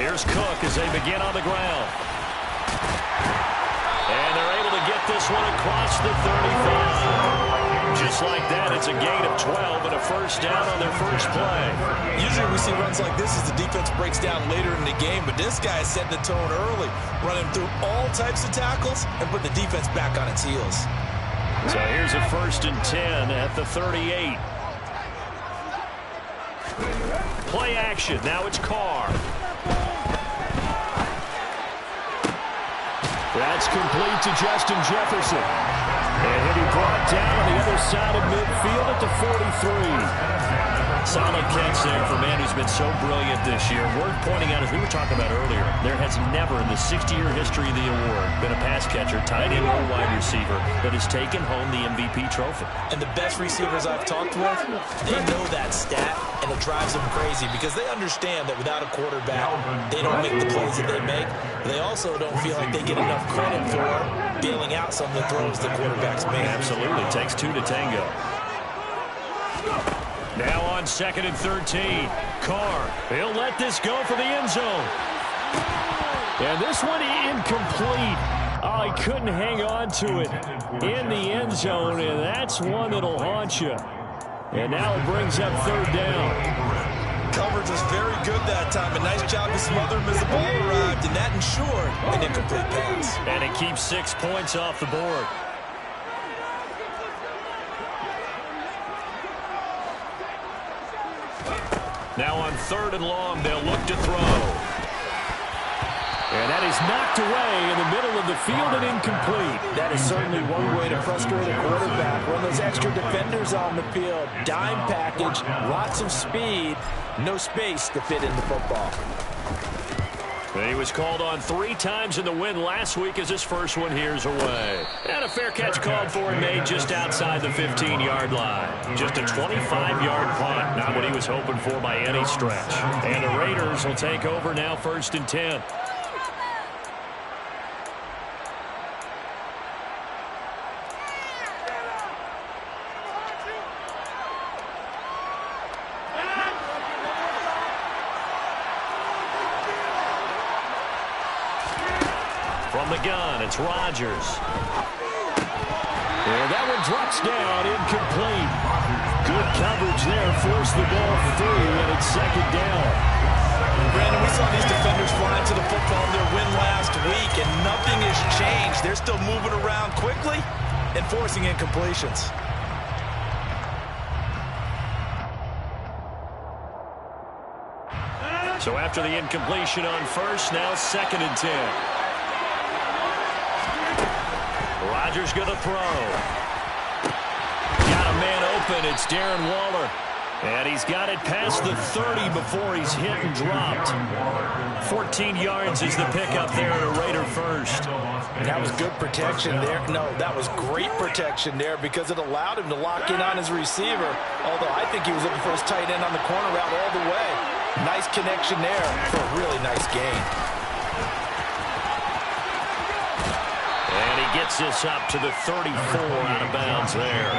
Here's Cook as they begin on the ground. And they're able to get this one across the 35. Just like that, it's a gain of 12 and a first down on their first play. Usually we see runs like this as the defense breaks down later in the game, but this guy is setting the tone early, running through all types of tackles and put the defense back on its heels. So here's a 1st and 10 at the 38. Play action. Now it's Carr. That's complete to Justin Jefferson. And he'll be brought down on the other side of midfield at the 43. Solid catch there for a man who's been so brilliant this year. Worth pointing out, as we were talking about earlier, there has never in the 60-year history of the award been a pass catcher, tight end, or wide receiver that has taken home the MVP trophy. And the best receivers I've talked with, they know that stat, and it drives them crazy because they understand that without a quarterback, they don't make the plays that they make. They also don't feel like they get enough credit for bailing out some of the throws the quarterbacks make. Absolutely. It takes two to tango. Now on 2nd and 13. Carr. He'll let this go for the end zone. And this one incomplete. Oh, he couldn't hang on to it in the end zone, and that's one that'll haunt you. And now it brings up 3rd down. Coverage was very good that time. A nice job to smother him as the ball arrived, and that ensured an incomplete pass. And it keeps 6 points off the board. Now on 3rd and long, they'll look to throw. And that is knocked away in the middle of the field and incomplete. That is certainly one way to frustrate a quarterback. Run those extra defenders on the field. Dime package, lots of speed, no space to fit in the football. He was called on 3 times in the win last week as his first one here's away. And a fair catch called for and made just outside the 15-yard line. Just a 25-yard punt, not what he was hoping for by any stretch. And the Raiders will take over now 1st and 10. From the gun, it's Rodgers. And that one drops down, incomplete. Good coverage there, forced the ball through, and it's 2nd down. Brandon, we saw these defenders flying to the football in their win last week, and nothing has changed. They're still moving around quickly and forcing incompletions. So after the incompletion on 1st, now 2nd and 10. Rodgers going to throw. Got a man open. It's Darren Waller. And he's got it past the 30 before he's hit and dropped. 14 yards is the pickup there at a Raider first. That was good protection there. No, that was great protection there because it allowed him to lock in on his receiver. Although I think he was looking for his tight end on the corner route all the way. Nice connection there for a really nice gain. Gets this up to the 34 out of bounds there.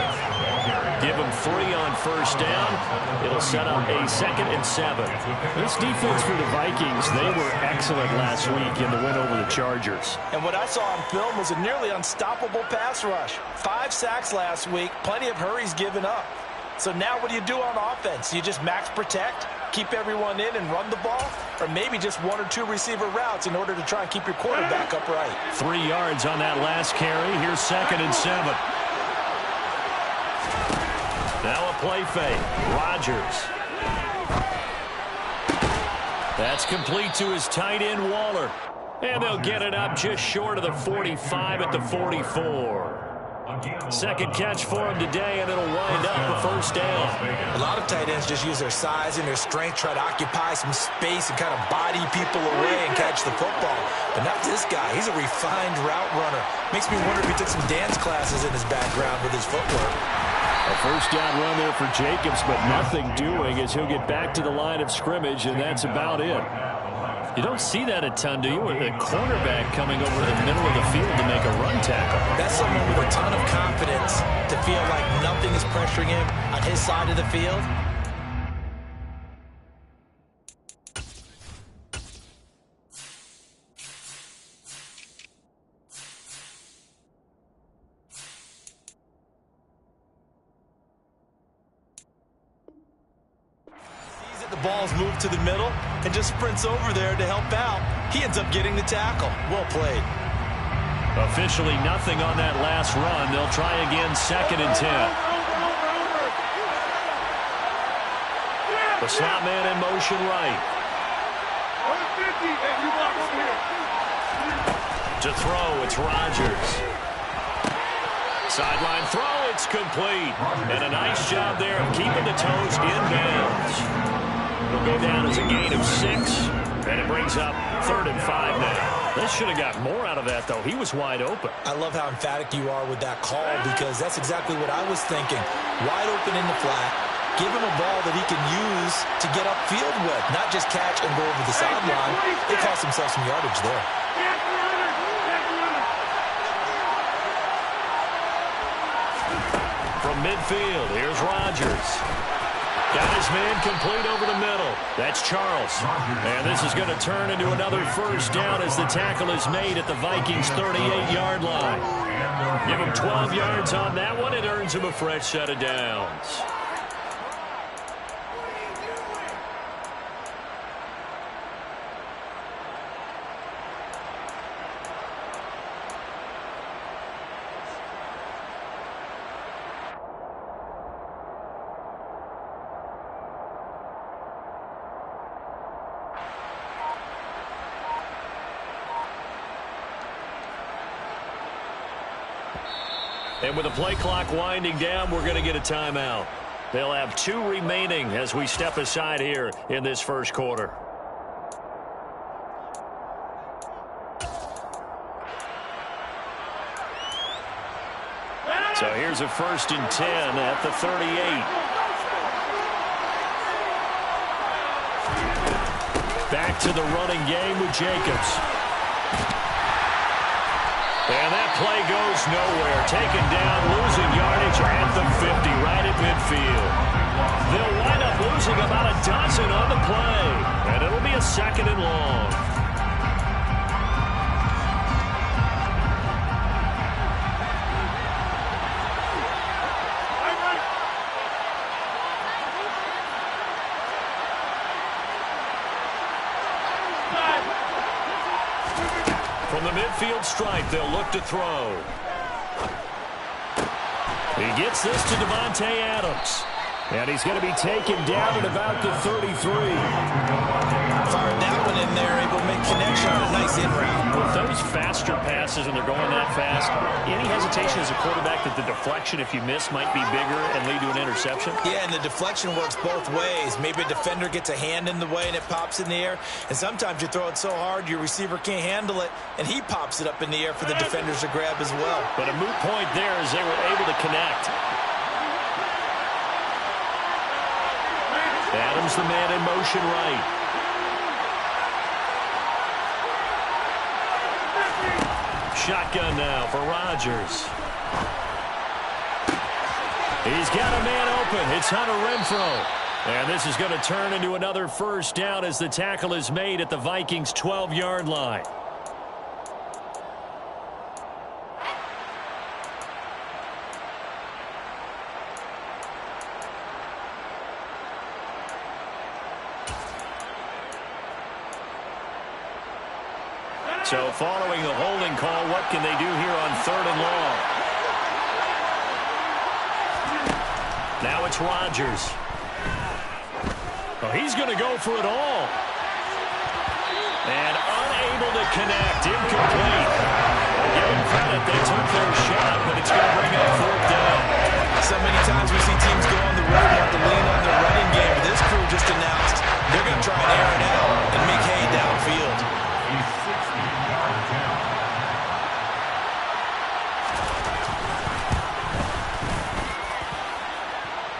Give him 3 on 1st down. It'll set up a 2nd and 7. This defense for the Vikings, they were excellent last week in the win over the Chargers. And what I saw on film was a nearly unstoppable pass rush. 5 sacks last week, plenty of hurries given up. So now what do you do on offense? You just max protect, keep everyone in and run the ball, or maybe just 1 or 2 receiver routes in order to try and keep your quarterback upright. 3 yards on that last carry. Here's 2nd and 7. Now a play fake. Rodgers. That's complete to his tight end, Waller. And they'll get it up just short of the 45 at the 44. 2nd catch for him today, and it'll wind up a 1st down. A lot of tight ends just use their size and their strength, try to occupy some space and kind of body people away and catch the football. But not this guy. He's a refined route runner. Makes me wonder if he took some dance classes in his background with his footwork. A 1st down run there for Jacobs, but nothing doing as he'll get back to the line of scrimmage, and that's about it. You don't see that a ton, do you? With a cornerback coming over the middle of the field to make a run tackle. That's someone with a ton of confidence to feel like nothing is pressuring him on his side of the field. The ball's moved to the middle and just sprints over there to help out. He ends up getting the tackle. Well played. Officially nothing on that last run. They'll try again, 2nd and 10. The slot man in motion right. To throw, it's Rodgers. Sideline throw, it's complete. And a nice job there of keeping the toes in bounds. It'll go down as a gain of 6, and it brings up 3rd and 5 now. They should have got more out of that, though. He was wide open. I love how emphatic you are with that call, because that's exactly what I was thinking. Wide open in the flat. Give him a ball that he can use to get upfield with, not just catch and go over the sideline. They cost themselves some yardage there. From midfield, here's Rodgers. Got his man complete over the middle. That's Charles. And this is going to turn into another first down as the tackle is made at the Vikings' 38-yard line. Give him 12 yards on that one. It earns him a fresh set of downs. And with the play clock winding down, we're going to get a timeout. They'll have 2 remaining as we step aside here in this first quarter. So here's a 1st and 10 at the 38. Back to the running game with Jacobs. And that play goes nowhere. Taken down, losing yardage at the 50, right at midfield. They'll wind up losing about a dozen on the play. And it'll be a 2nd and long. From the midfield stripe, they'll look to throw. He gets this to Davante Adams. And he's going to be taken down at about the 33. Fired that one in there, able to make connection on a nice in route. With those faster passes and they're going that fast, any hesitation as a quarterback that the deflection, if you miss, might be bigger and lead to an interception? Yeah, and the deflection works both ways. Maybe a defender gets a hand in the way and it pops in the air. And sometimes you throw it so hard your receiver can't handle it, and he pops it up in the air for the defenders to grab as well. But a moot point there as they were able to connect. Adams, the man in motion right. Shotgun now for Rodgers. He's got a man open. It's Hunter Renfrow. And this is going to turn into another first down as the tackle is made at the Vikings' 12-yard line. So following the holding call, what can they do here on 3rd and long? Now it's Rodgers. Well, he's going to go for it all. And unable to connect. Incomplete. Give them credit. They took their shot, but it's going to bring up 4th down. So many times we see teams go on the road and have to lean on their running game. But this crew just announced they're going to try and air it out and make hay downfield.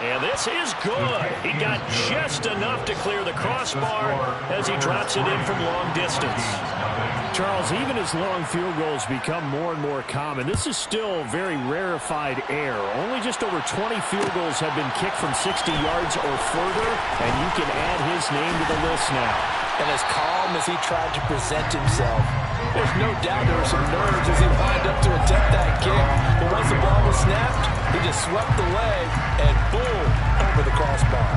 And this is good. He got just enough to clear the crossbar as he drops it in from long distance. Charles, even as long field goals become more and more common, this is still very rarefied air. Only just over 20 field goals have been kicked from 60 yards or further, and you can add his name to the list now. And as calm as he tried to present himself, there's no doubt there were some nerves as he lined up to attempt that kick. But once the ball was snapped, he just swept the leg and boom, over the crossbar.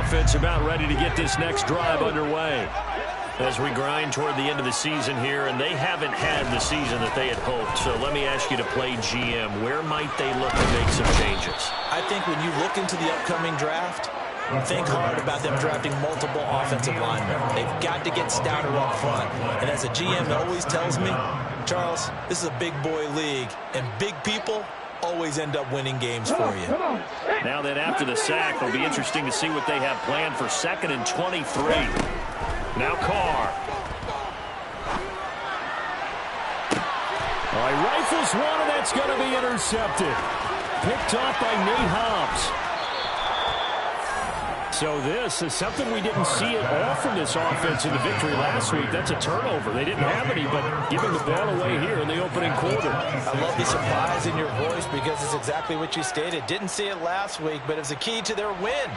offense about ready to get this next drive underway. As we grind toward the end of the season here, and they haven't had the season that they had hoped. So let me ask you to play GM. Where might they look to make some changes? I think when you look into the upcoming draft, think hard about them drafting multiple offensive linemen. They've got to get stouter up front. And as a GM always tells me, Charles, this is a big boy league, and big people always end up winning games for you. Now then, after the sack, it'll be interesting to see what they have planned for 2nd and 23. Now Carr. All right, rifles one, and that's going to be intercepted. Picked off by Nate Hobbs. So this is something we didn't see at all from this offense in the victory last week. That's a turnover. They didn't have any, but giving the ball away here in the opening quarter. I love the surprise in your voice because it's exactly what you stated. Didn't see it last week, but it's a key to their win.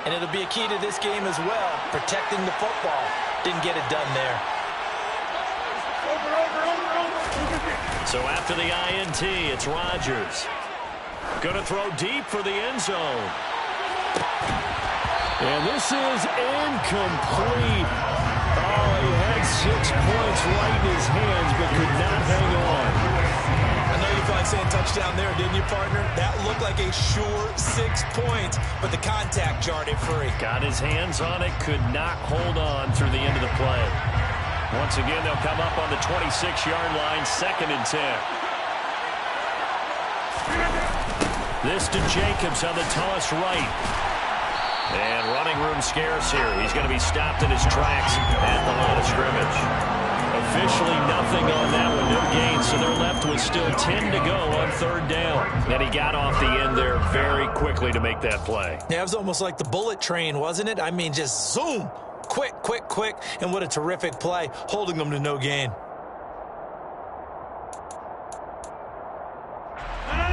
And it'll be a key to this game as well, protecting the football. Didn't get it done there. So after the INT, it's Rodgers. Going to throw deep for the end zone. And this is incomplete. Oh, he had 6 points right in his hands, but could not hang on. I know you probably saying touchdown there, didn't you, partner? That looked like a sure 6 points, but the contact jarred it free. Got his hands on it, could not hold on through the end of the play. Once again, they'll come up on the 26-yard line, 2nd and 10. This to Jacobs on the toss right. And running room scarce here. He's going to be stopped in his tracks at the line of scrimmage. Officially nothing on that one, no gain, so they're left with still 10 to go on 3rd down. And he got off the end there very quickly to make that play. Yeah, it was almost like the bullet train, wasn't it? I mean, just zoom, quick, quick, quick, and what a terrific play, holding them to no gain.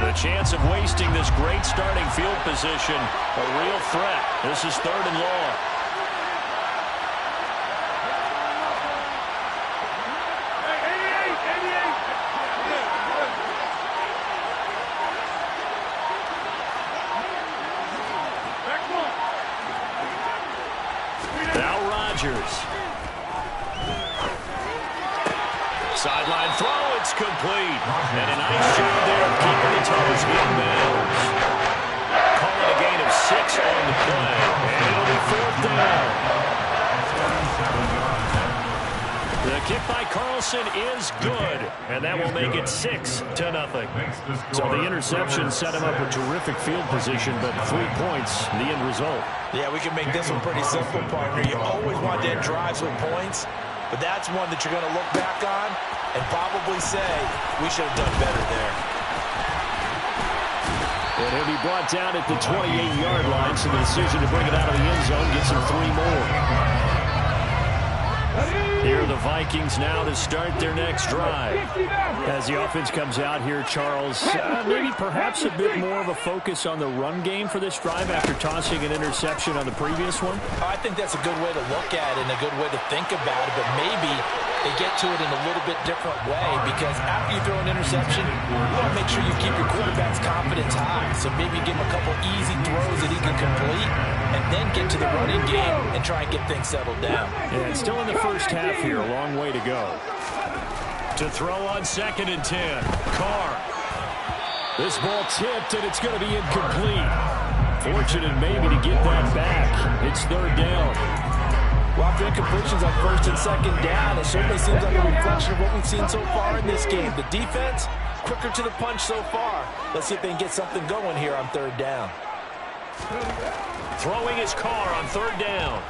The chance of wasting this great starting field position, a real threat. This is 3rd and long. Now Rodgers. Sideline throw, it's complete. And a nice job there of keeping the toes in bounds. Call it a gain of 6 on the play. And it'll be 4th down. The kick by Carlson is good. And that will make it 6-0. So the interception set him up with terrific field position, but 3 points, the end result. Yeah, we can make this one pretty simple, partner. You always want to end drives with points. But that's one that you're going to look back on and probably say, we should have done better there. And he'll be brought down at the 28-yard line, so the decision to bring it out of the end zone gets him 3 more. Here are the Vikings now to start their next drive. As the offense comes out here, Charles, maybe perhaps a bit more of a focus on the run game for this drive after tossing an interception on the previous one? I think that's a good way to look at it and a good way to think about it, but maybe they get to it in a little bit different way because after you throw an interception, you want to make sure you keep your quarterback's confidence high. So maybe give him a couple easy throws that he can complete and then get to the running game and try and get things settled down. Yeah, it's still in the first half here, a long way to go. To throw on 2nd and 10, Carr. This ball tipped, and it's going to be incomplete. Fortunate maybe to get that back. It's 3rd down. Well, after incompletions on 1st and 2nd down, it certainly seems like a reflection of what we've seen so far in this game. The defense, quicker to the punch so far. Let's see if they can get something going here on 3rd down. Throwing his Carr on 3rd down.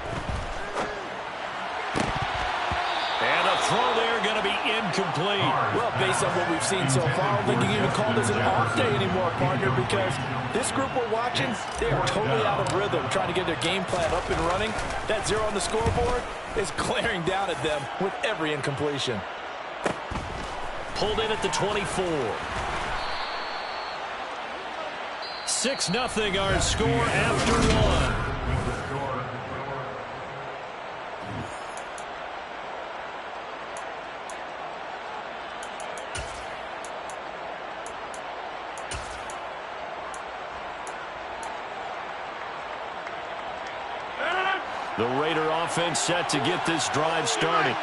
And a throw there going to be incomplete. Well, based on what we've seen so far, I don't think you can even call this an off day anymore, partner, because this group we're watching, they are totally out of rhythm, trying to get their game plan up and running. That 0 on the scoreboard is glaring down at them with every incompletion. Pulled in at the 24. 6-0 our score after 1. The Raider offense set to get this drive started.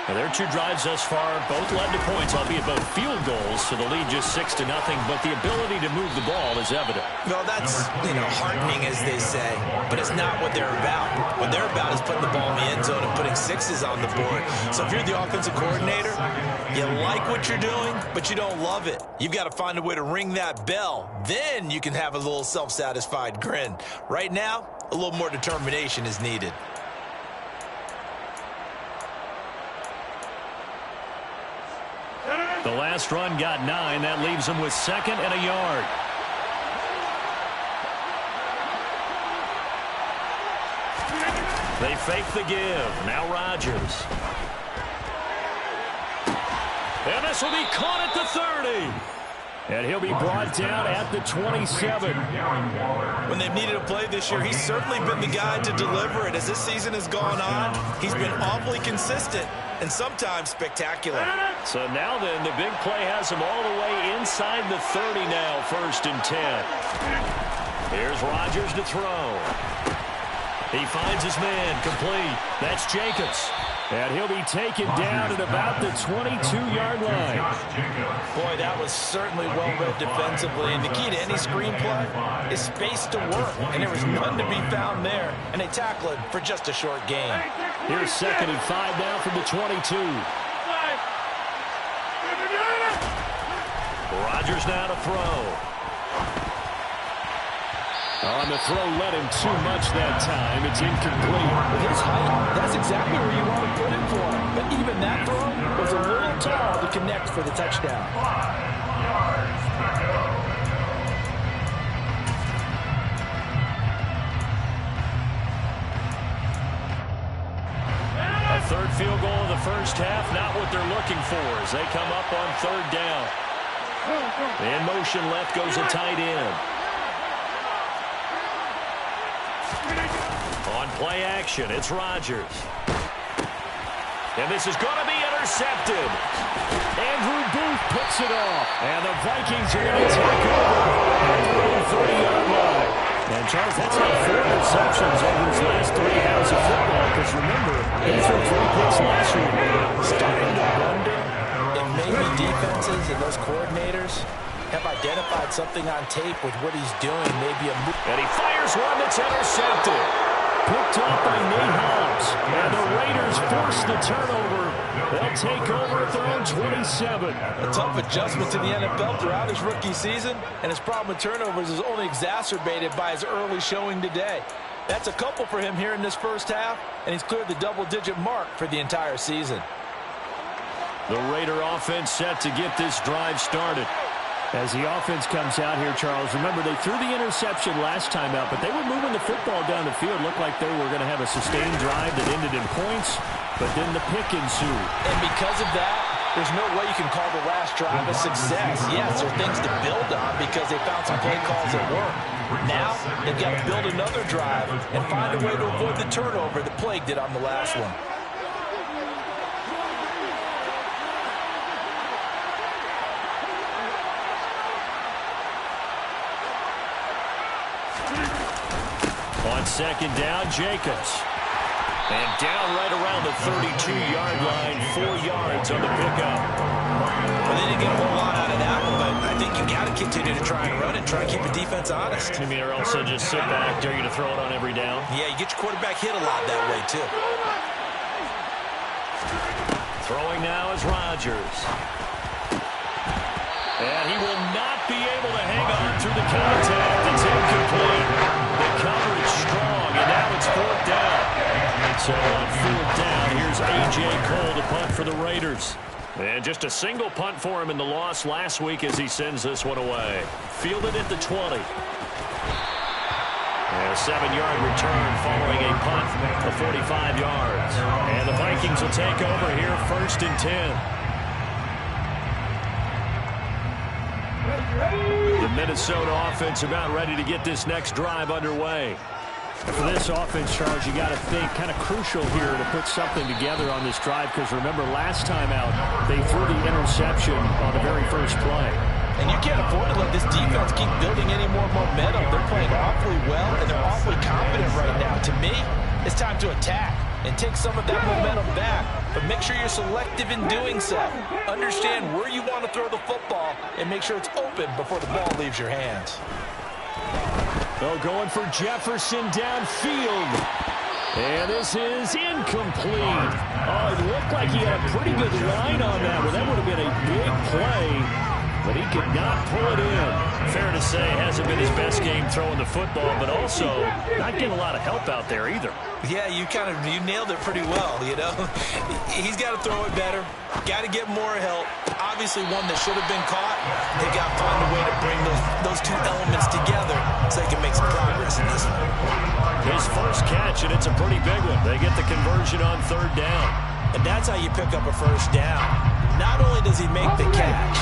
And their two drives thus far both led to points, albeit both field goals, so the lead just 6-0, but the ability to move the ball is evident. Well, that's, heartening, as they say, but it's not what they're about. What they're about is putting the ball in the end zone and putting sixes on the board. So if you're the offensive coordinator, you like what you're doing, but you don't love it. You've got to find a way to ring that bell. Then you can have a little self-satisfied grin. Right now, a little more determination is needed. The last run got 9. That leaves them with 2nd and a yard. They fake the give. Now Rodgers. And this will be caught at the 30. And he'll be brought down at the 27. When they've needed a play this year, he's certainly been the guy to deliver it. As this season has gone on, he's been awfully consistent and sometimes spectacular. So now then, the big play has him all the way inside the 30 now, 1st and 10. Here's Rodgers to throw. He finds his man, complete. That's Jacobs. And he'll be taken down at about the 22-yard line. Boy, that was certainly well-read defensively. And the key to any screenplay is space to work. And there was none to be found there. And they tackle it for just a short gain. Here's 2nd and 5 now from the 22. Rodgers now to throw. On the throw, led him too much that time. It's incomplete. With his height, that's exactly where you want to put it for him. But even that throw was a little tall to connect for the touchdown. A third field goal of the first half, not what they're looking for as they come up on 3rd down. In motion left goes a tight end. On play action, it's Rodgers. And this is going to be intercepted. Andrew Booth picks it off. And the Vikings are going to take over at the 30-yard line. And, Charles, that's now 4 interceptions over his last 3 halves of football. Because, remember, he threw 3 picks last week. Starting to wonder if maybe defenses and those coordinators have identified something on tape with what he's doing. Maybe a move. And he fires one that's intercepted. Picked up by Nate Hobbs. And the Raiders force the turnover. They'll take over at their own 27. A tough adjustment to the NFL throughout his rookie season, and his problem with turnovers is only exacerbated by his early showing today. That's a couple for him here in this first half, and he's cleared the double-digit mark for the entire season. The Raider offense set to get this drive started. As the offense comes out here, Charles, remember they threw the interception last time out, but they were moving the football down the field. Looked like they were going to have a sustained drive that ended in points, but then the pick ensued. And because of that, there's no way you can call the last drive a success. Yes, there are things to build on because they found some play calls that work. Now, they've got to build another drive and find a way to avoid the turnover that plagued it on the last one. On 2nd down, Jacobs. And down right around the 32-yard line, 4 yards on the pickup. Well, they didn't get a whole lot out of that one, but I think you got to continue to try and run it, try and keep the defense honest. You mean, or also just sit back, dare you to throw it on every down? Yeah, you get your quarterback hit a lot that way, too. Throwing now is Rodgers. And he will not be able to hang on through the contact. It's incomplete. The coverage strong, and now it's 4th down. So on 4th down, here's A.J. Cole to punt for the Raiders. And just a single punt for him in the loss last week as he sends this one away. Fielded at the 20. And a 7-yard return following a punt of 45 yards. And the Vikings will take over here 1st and 10. The Minnesota offense about ready to get this next drive underway. For this offense, Charles, you got to think kind of crucial here to put something together on this drive because remember last time out they threw the interception on the very first play. And you can't afford to let this defense keep building any more momentum. They're playing awfully well, and they're awfully confident right now. To me, It's time to attack and take some of that momentum back. But make sure you're selective in doing so. Understand where you want to throw the football and make sure it's open before the ball leaves your hands. Oh, going for Jefferson downfield. And this is incomplete. Oh, it looked like he had a pretty good line on that. Well, that would have been a big play, but he could not pull it in. Fair to say, hasn't been his best game throwing the football, but also not getting a lot of help out there either. Yeah, you nailed it pretty well, you know. He's got to throw it better. Got to get more help. Obviously one that should have been caught. They got to find a way to bring those two elements together so they can make some progress in this one. His first catch, and it's a pretty big one. They get the conversion on third down. And that's how you pick up a first down. Not only does he make the catch,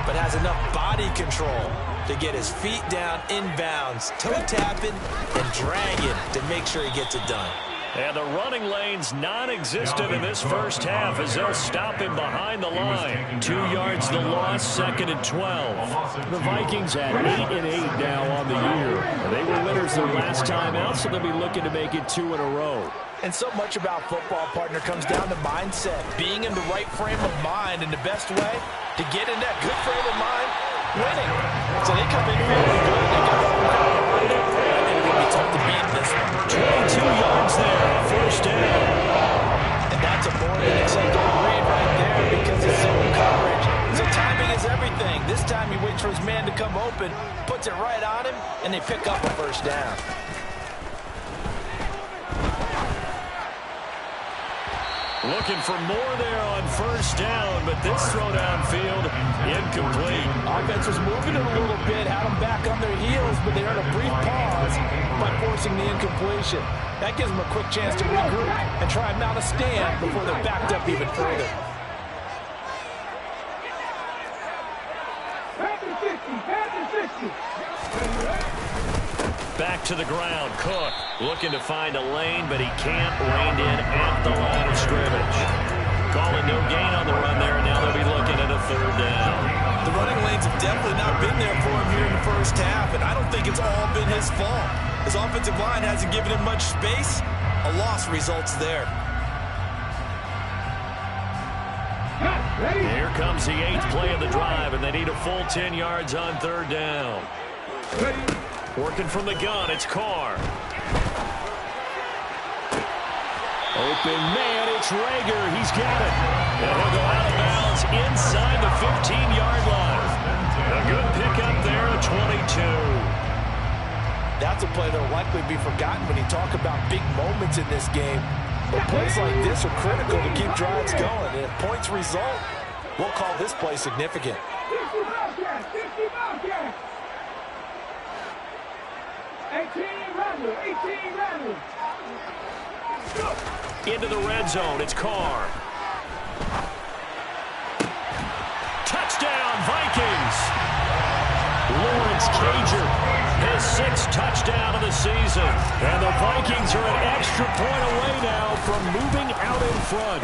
but has enough body control to get his feet down inbounds, toe tapping, and dragging to make sure he gets it done. And the running lane's non-existent in this first half as they'll stop him behind the line. 2 yards the loss, 2nd and 12. The Vikings at 8-8 now on the year. They were winners their last time out, so they'll be looking to make it 2 in a row. And so much about football, partner, comes down to mindset. Being in the right frame of mind, and the best way to get in that good frame of mind, winning. So they come in feeling good. They got home behind it. And it would be tough to beat this one. 22 yards there, first down. And that's a more than acceptable read right there because it's zone coverage. So timing is everything. This time he waits for his man to come open, puts it right on him, and they pick up a first down. Looking for more there on first down, but this throw downfield, incomplete. Offense was moving it a little bit, had them back on their heels, but they earned a brief pause by forcing the incompletion. That gives them a quick chance to regroup and try and mount a stand before they're backed up even further. Back to the ground. Cook looking to find a lane, but he can't. Reined in at the line of scrimmage. Calling no gain on the run there, and now they'll be looking at a third down. The running lanes have definitely not been there for him here in the first half, and I don't think it's all been his fault. His offensive line hasn't given him much space. A loss results there. Here comes the 8th play of the drive, and they need a full 10 yards on third down. Working from the gun, it's Carr. Open man, it's Rager. He's got it. And he'll go out of bounds inside the 15-yard line. A good pickup there at 22. That's a play that'll likely be forgotten when you talk about big moments in this game. But plays like this are critical to keep drives going. And if points result, we'll call this play significant. Into the red zone, it's Carr. Touchdown, Vikings! Lawrence Cager, his 6th touchdown of the season. And the Vikings are an extra point away now from moving out in front.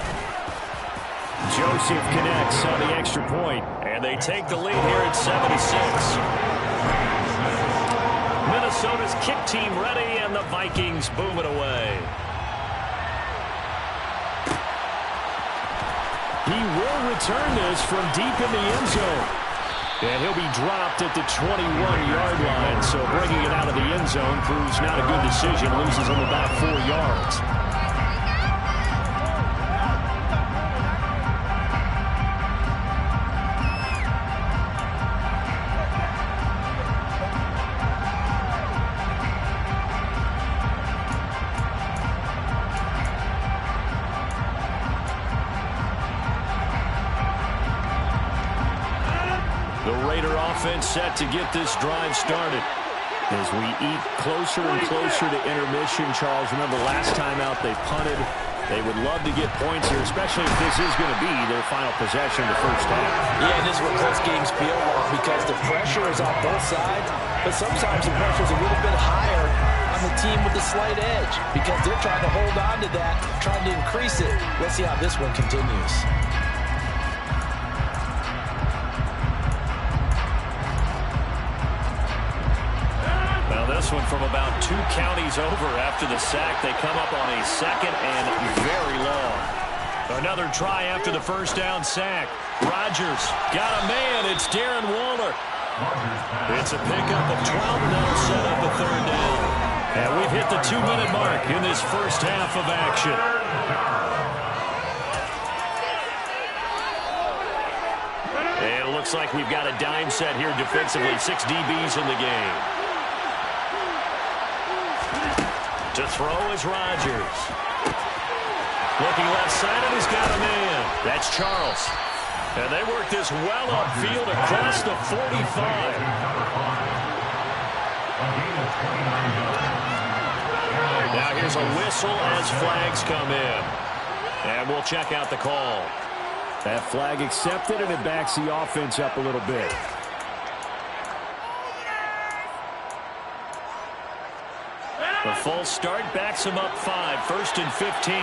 Joseph connects on the extra point, and they take the lead here at 7-6. Minnesota's kick team ready, and the Vikings boom it away. He will return this from deep in the end zone. And he'll be dropped at the 21-yard line, so bringing it out of the end zone proves not a good decision. Loses him about 4 yards. Set to get this drive started. As we eat closer and closer to intermission, Charles, remember last time out they punted. They would love to get points here, especially if this is going to be their final possession of the first half. Yeah, and this is what close games feel like because the pressure is on both sides, but sometimes the pressure is a little bit higher on the team with the slight edge because they're trying to hold on to that, trying to increase it. Let's see how this one continues. This one from about 2 counties over after the sack. They come up on a second and very long. Another try after the first down sack. Rodgers got a man. It's Darren Waller. It's a pickup of 12, and that'll set up a third down. And we've hit the 2-minute mark in this first half of action. And it looks like we've got a dime set here defensively. 6 DBs in the game. To throw is Rodgers. Looking left side, and he's got a man. That's Charles. And they work this well upfield across the 45. Now here's a whistle as flags come in. And we'll check out the call. That flag accepted, and it backs the offense up a little bit. The false start backs him up 5, 1st and 15.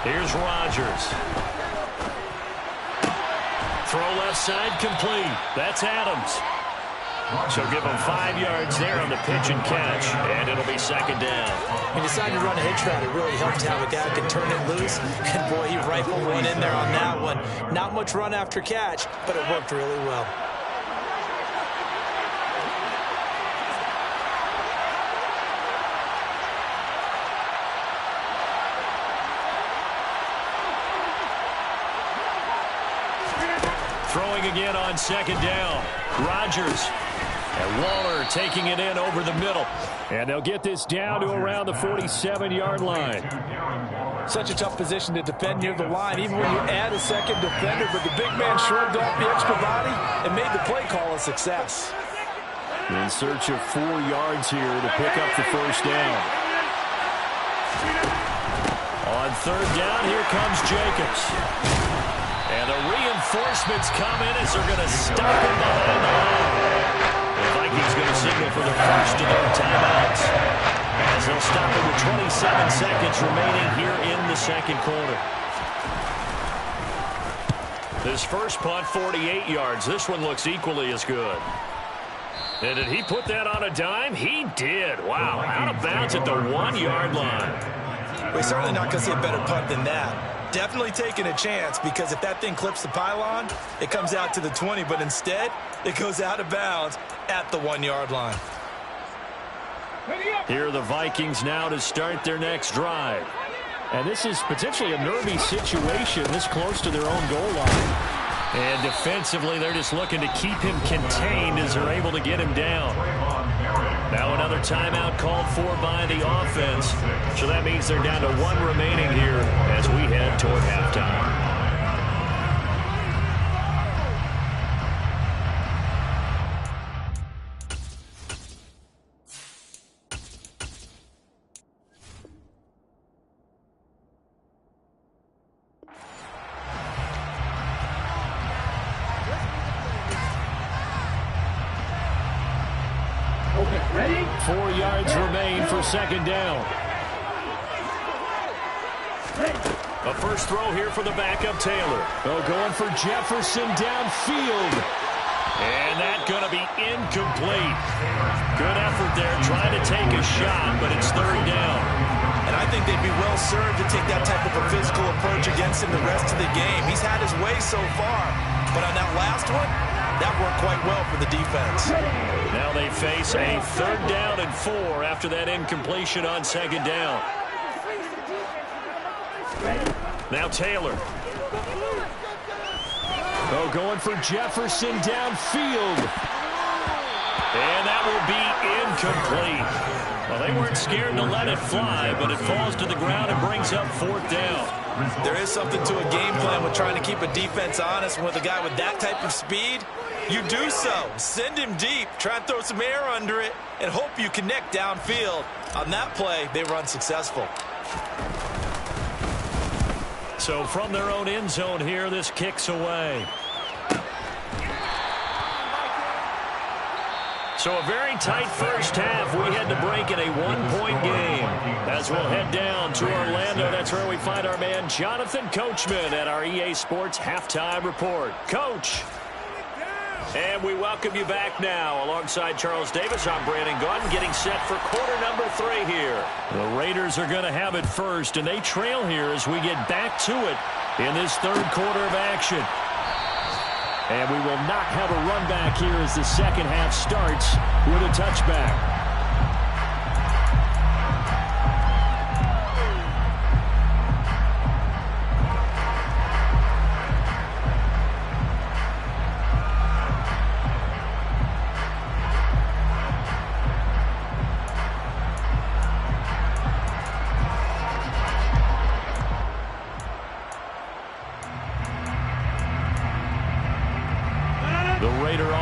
Here's Rodgers. Throw left side complete. That's Adams. So give him 5 yards there on the pitch and catch, and it'll be second down. He decided to run a hitch route. It really helped to have a guy who can turn it loose. And, boy, he rifled one in there on that one. Not much run after catch, but it worked really well. Throwing again on second down. Rodgers. And Waller taking it in over the middle. And they'll get this down to around the 47-yard line. Such a tough position to defend near the line, even when you add a second defender. But the big man shrugged off the extra body and made the play call a success. In search of 4 yards here to pick up the first down. On third down, here comes Jacobs. And the reinforcements come in as they're going to stop him behind the line. The Vikings going to signal for the first of their timeouts, as they'll stop it with 27 seconds remaining here in the second quarter. This first punt, 48 yards. This one looks equally as good. And did he put that on a dime? He did. Wow, out of bounds at the 1-yard line. We're certainly not going to see a better punt than that. Definitely taking a chance, because if that thing clips the pylon, it comes out to the 20, but instead, it goes out of bounds at the 1-yard line. Here are the Vikings now to start their next drive. And this is potentially a nervy situation this close to their own goal line. And defensively, they're just looking to keep him contained as they're able to get him down. Now another timeout called for by the offense. So that means they're down to 1 remaining here as we head toward halftime. Ready? 4 yards remain for second down. A first throw here for the backup Taylor. Oh, going for Jefferson downfield. And that's going to be incomplete. Good effort there, trying to take a shot, but it's third down. And I think they'd be well served to take that type of a physical approach against him the rest of the game. He's had his way so far, but on that last one, that worked quite well for the defense. Now they face a third down and 4 after that incompletion on second down. Now Taylor. Oh, going for Jefferson downfield. And that will be incomplete. Well, they weren't scared to let it fly, but it falls to the ground and brings up fourth down. There is something to a game plan with trying to keep a defense honest. With a guy with that type of speed, you do so. Send him deep, try and throw some air under it, and hope you connect downfield. On that play, they run successful. So from their own end zone here, this kicks away. So a very tight first half. We had to break in a one-point game. As we'll head down to Orlando, that's where we find our man Jonathan Coachman at our EA Sports Halftime Report. Coach. And we welcome you back now. Alongside Charles Davis, I'm Brandon Gaudin, getting set for quarter number 3 here. The Raiders are going to have it first, and they trail here as we get back to it in this third quarter of action. And we will not have a run back here as the second half starts with a touchback.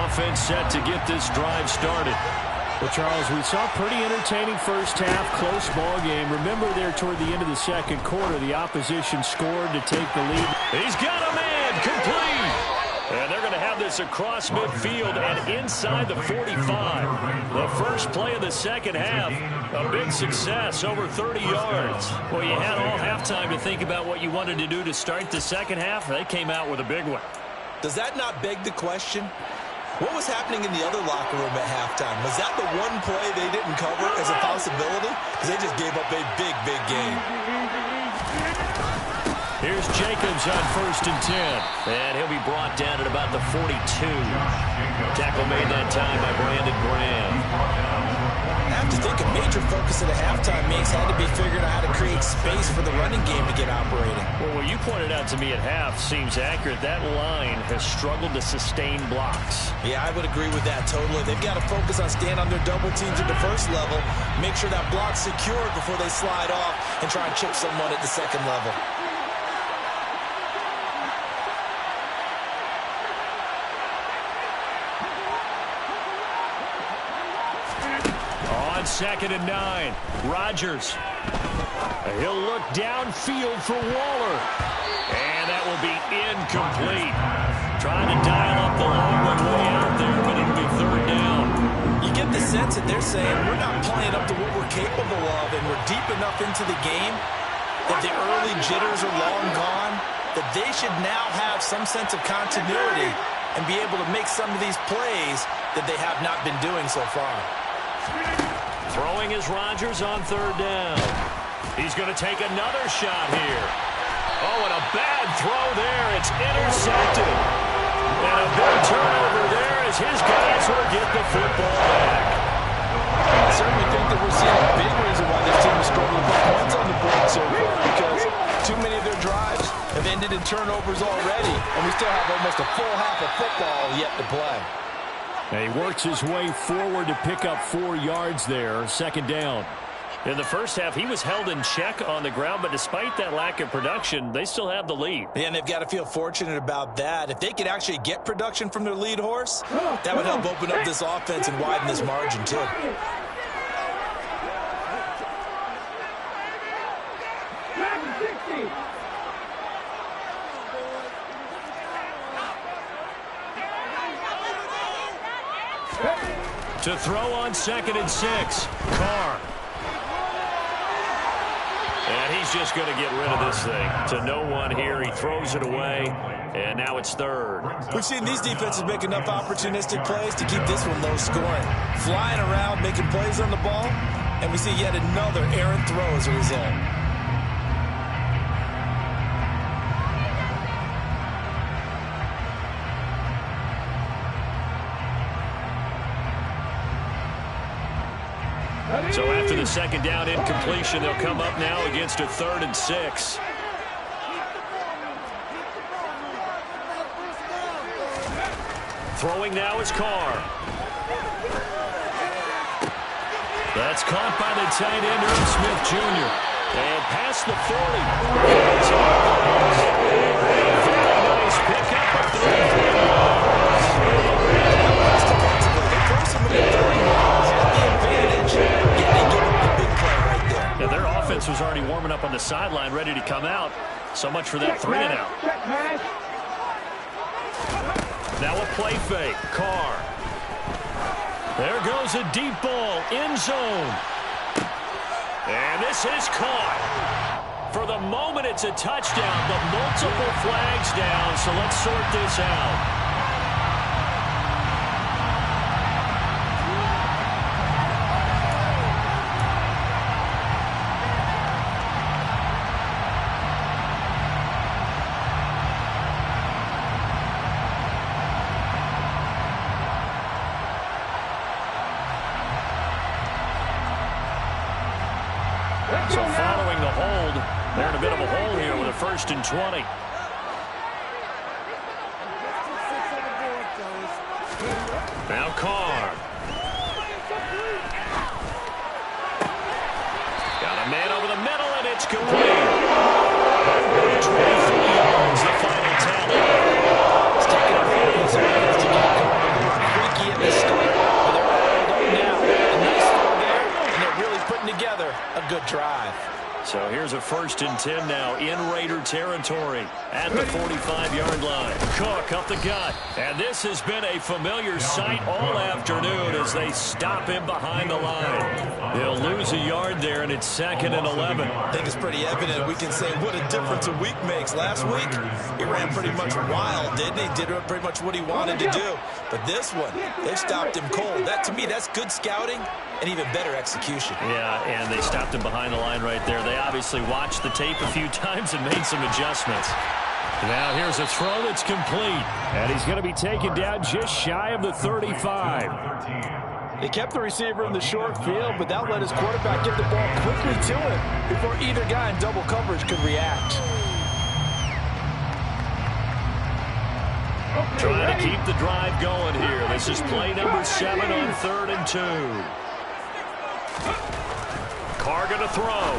Offense set to get this drive started. Well, Charles, we saw a pretty entertaining first half, close ball game. Remember there toward the end of the second quarter, the opposition scored to take the lead. He's got a man complete. And they're going to have this across midfield and inside the 45. The first play of the second half, a big success, over 30 yards. Well, you had all halftime to think about what you wanted to do to start the second half. They came out with a big one. Does that not beg the question? What was happening in the other locker room at halftime? Was that the one play they didn't cover as a possibility? Because they just gave up a big, big game. Here's Jacobs on 1st and 10. And he'll be brought down at about the 42. Tackle made that time by Brandon Graham. I have to think a major focus of the halftime mix had to be figuring out how to create space for the running game to get operating. Well, what you pointed out to me at half seems accurate. That line has struggled to sustain blocks. Yeah, I would agree with that totally. They've got to focus on staying on their double teams at the first level, make sure that block's secured before they slide off and try and chip someone at the second level. On 2nd and 9, Rodgers. He'll look downfield for Waller. And that will be incomplete. Trying to dial up the long one way out there, but it'll be 3rd down. You get the sense that they're saying we're not playing up to what we're capable of, and we're deep enough into the game that the early jitters are long gone, that they should now have some sense of continuity and be able to make some of these plays that they have not been doing so far. Throwing is Rodgers on 3rd down. He's going to take another shot here. Oh, and a bad throw there. It's intercepted. And a big turnover there as his guys will get the football back. I certainly think that we're seeing a big reason why this team is struggling to put points on the board so far, because too many of their drives have ended in turnovers already, and we still have almost a full half of football yet to play. And he works his way forward to pick up 4 yards there, 2nd down. In the first half, he was held in check on the ground, but despite that lack of production, they still have the lead. Yeah, and they've got to feel fortunate about that. If they could actually get production from their lead horse, that would help open up this offense and widen this margin, too. To throw on 2nd and 6, Carr. And he's just going to get rid of this thing. To no one here, he throws it away, and now it's 3rd. We've seen these defenses make enough opportunistic plays to keep this one low scoring. Flying around, making plays on the ball, and we see yet another errant throw as a result. So after the 2nd down incompletion, they'll come up now against a 3rd and 6. Throwing now is Carr. That's caught by the tight end, Irv Smith Jr. And past the 40. Very nice pickup of 3. Now, their offense was already warming up on the sideline, ready to come out. So much for that 3 and out. Now a play fake. Carr. There goes a deep ball. End zone. And this is caught. For the moment, it's a touchdown, but multiple flags down, so let's sort this out. They're in a bit of a hole here with a 1st and 20. Now Carr. Got a man over the middle, and it's complete. 23 yards, the final tally. It's taking a few of those minutes to get going. Freaky at the start, but they're all up now. A nice throw there, and they're really putting together a good drive. So here's a 1st and 10 now in Raider territory at the 45-yard line. Cook up the gut. And this has been a familiar sight all afternoon as they stop him behind the line. He'll lose a yard there, and it's 2nd and 11. I think it's pretty evident. We can say what a difference a week makes. Last week, he ran pretty much wild, didn't he? Did pretty much what he wanted to do. But this one, they stopped him cold. That, to me, that's good scouting and even better execution. Yeah, and they stopped him behind the line right there. They obviously watched the tape a few times and made some adjustments. Now here's a throw that's complete. And he's going to be taken down just shy of the 35. They kept the receiver in the short field, but that let his quarterback get the ball quickly to him before either guy in double coverage could react. Trying to keep the drive going here. This is play number 7 on 3rd and 2. Carr going to throw.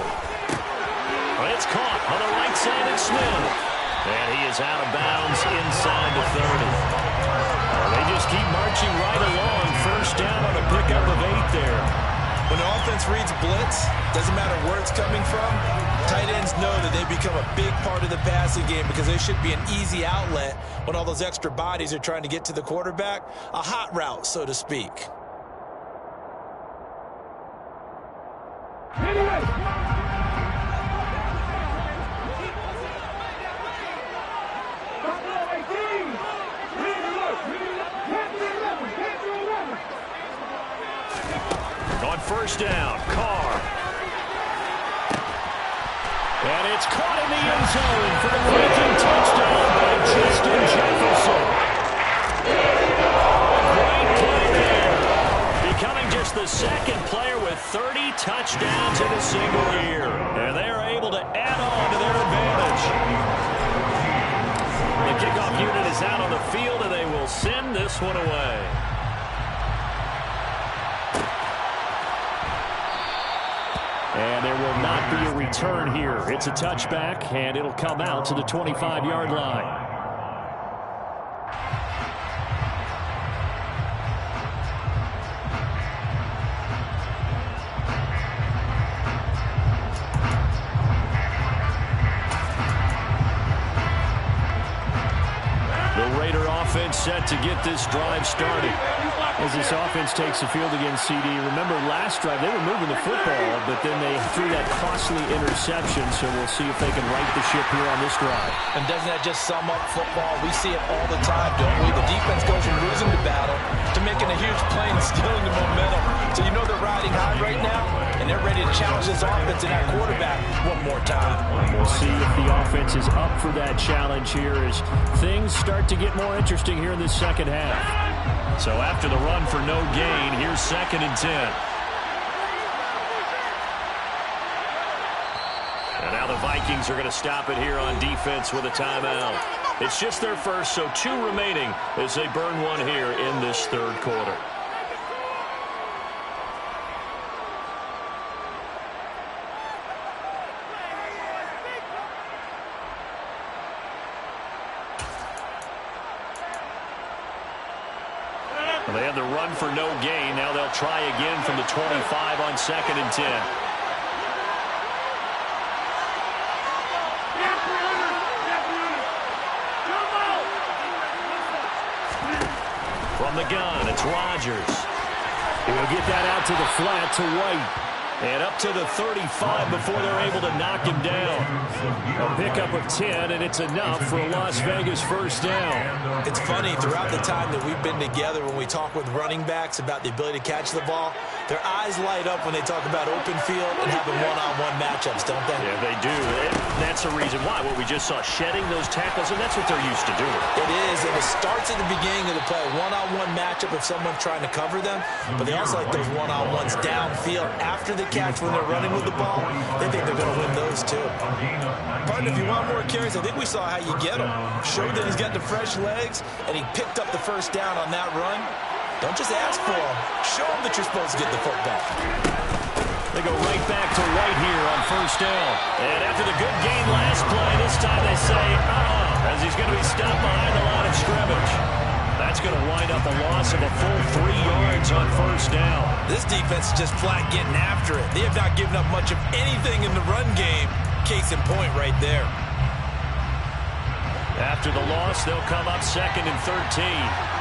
It's caught on the right side of Smith. And he is out of bounds inside the 30. They just keep marching right along. 1st down on a pickup of 8 there. When the offense reads blitz, doesn't matter where it's coming from, tight ends know that they become a big part of the passing game because they should be an easy outlet when all those extra bodies are trying to get to the quarterback. A hot route, so to speak. On 1st down, Carr. And it's caught in the end zone for the breaking touchdown by Justin Jefferson. Great play there. Becoming just the 2nd player with 30 touchdowns in a single year. And they're able to add on to their advantage. The kickoff unit is out on the field, and they will send this one away. And there will not be a return here. It's a touchback, and it'll come out to the 25-yard line. The Raider offense set to get this drive started. As this offense takes the field against CD, remember last drive they were moving the football, but then they threw that costly interception, so we'll see if they can right the ship here on this drive. And doesn't that just sum up football? We see it all the time, don't we? The defense goes from losing the battle to making a huge play and stealing the momentum. So you know they're riding high right now, and they're ready to challenge this offense and that quarterback one more time. We'll see if the offense is up for that challenge here as things start to get more interesting here in this 2nd half. So after the run for no gain, here's 2nd and 10. And now the Vikings are going to stop it here on defense with a timeout. It's just their first, so 2 remaining as they burn one here in this 3rd quarter. They had the run for no gain. Now they'll try again from the 25 on 2nd and 10. From the gun, it's Rodgers. He'll get that out to the flat to White. And up to the 35 before they're able to knock him down. A pickup of 10, and it's enough for a Las Vegas 1st down. It's funny, throughout the time that we've been together when we talk with running backs about the ability to catch the ball, Their eyes light up when they talk about open field and having one-on-one matchups, don't they? Yeah, they do. And that's the reason why. What we just saw, shedding those tackles, and that's what they're used to doing. It is, and it starts at the beginning of the play. One-on-one matchup if someone's trying to cover them, but they also like those one-on-ones downfield after the catch when they're running with the ball. They think they're going to win those, too. Partner, if you want more carries, I think we saw how you get them. Showed that he's got the fresh legs, and he picked up the first down on that run. Don't just ask for them. Show them that you're supposed to get the football. They go right back to White here on first down. And after the good gain last play, this time they say, as he's going to be stopped behind the line of scrimmage. That's going to wind up a loss of a full 3 yards on first down. This defense is just flat getting after it. They have not given up much of anything in the run game. Case in point right there. After the loss, they'll come up 2nd and 13.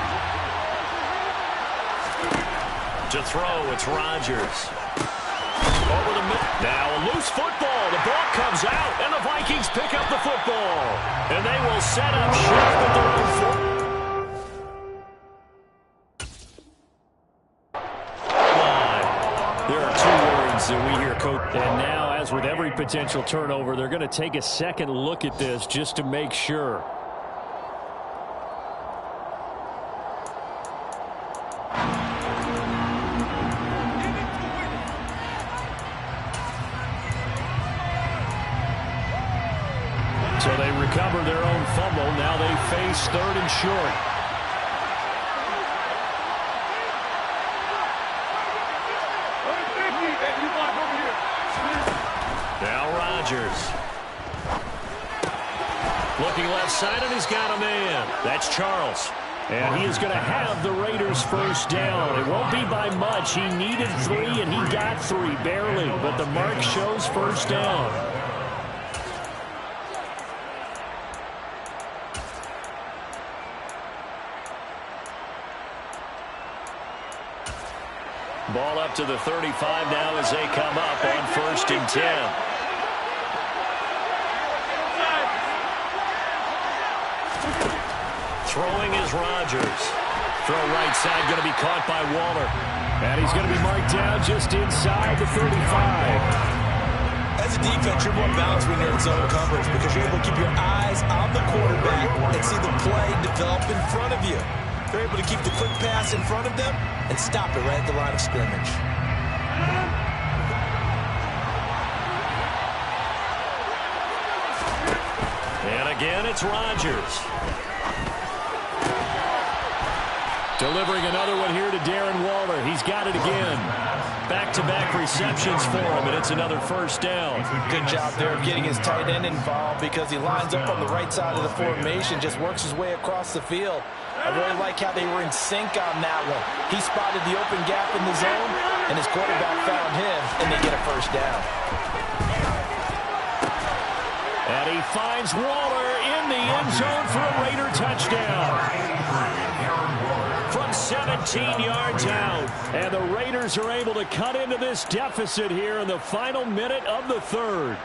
To throw, it's Rodgers. Over the middle. Now a loose football. The ball comes out, and the Vikings pick up the football. And they will set up shop at their own 4. There are 2 words that we hear, Coach. And now, as with every potential turnover, they're going to take a second look at this just to make sure. So they recover their own fumble. Now they face 3rd and short. Now Rodgers. Looking left side, and he's got a man. That's Charles. And he is going to have the Raiders first down. It won't be by much. He needed 3, and he got 3, barely. But the mark shows first down. Ball up to the 35 now as they come up on 1st and 10. Throwing is Rodgers. Throw right side, going to be caught by Waller. And he's going to be marked down just inside the 35. As a defense, you're more balanced when you're in zone coverage because you're able to keep your eyes on the quarterback and see the play develop in front of you. They're able to keep the quick pass in front of them and stop it right at the line of scrimmage. And again, it's Rodgers. Delivering another one here to Darren Waller. He's got it again. Back-to-back receptions for him, and it's another first down. Good job there of getting his tight end involved because he lines up on the right side of the formation, just works his way across the field. I really like how they were in sync on that one. He spotted the open gap in the zone, and his quarterback found him, and they get a first down. And he finds Waller in the end zone for a Raider touchdown. From 17 yards out. And the Raiders are able to cut into this deficit here in the final minute of the 3rd.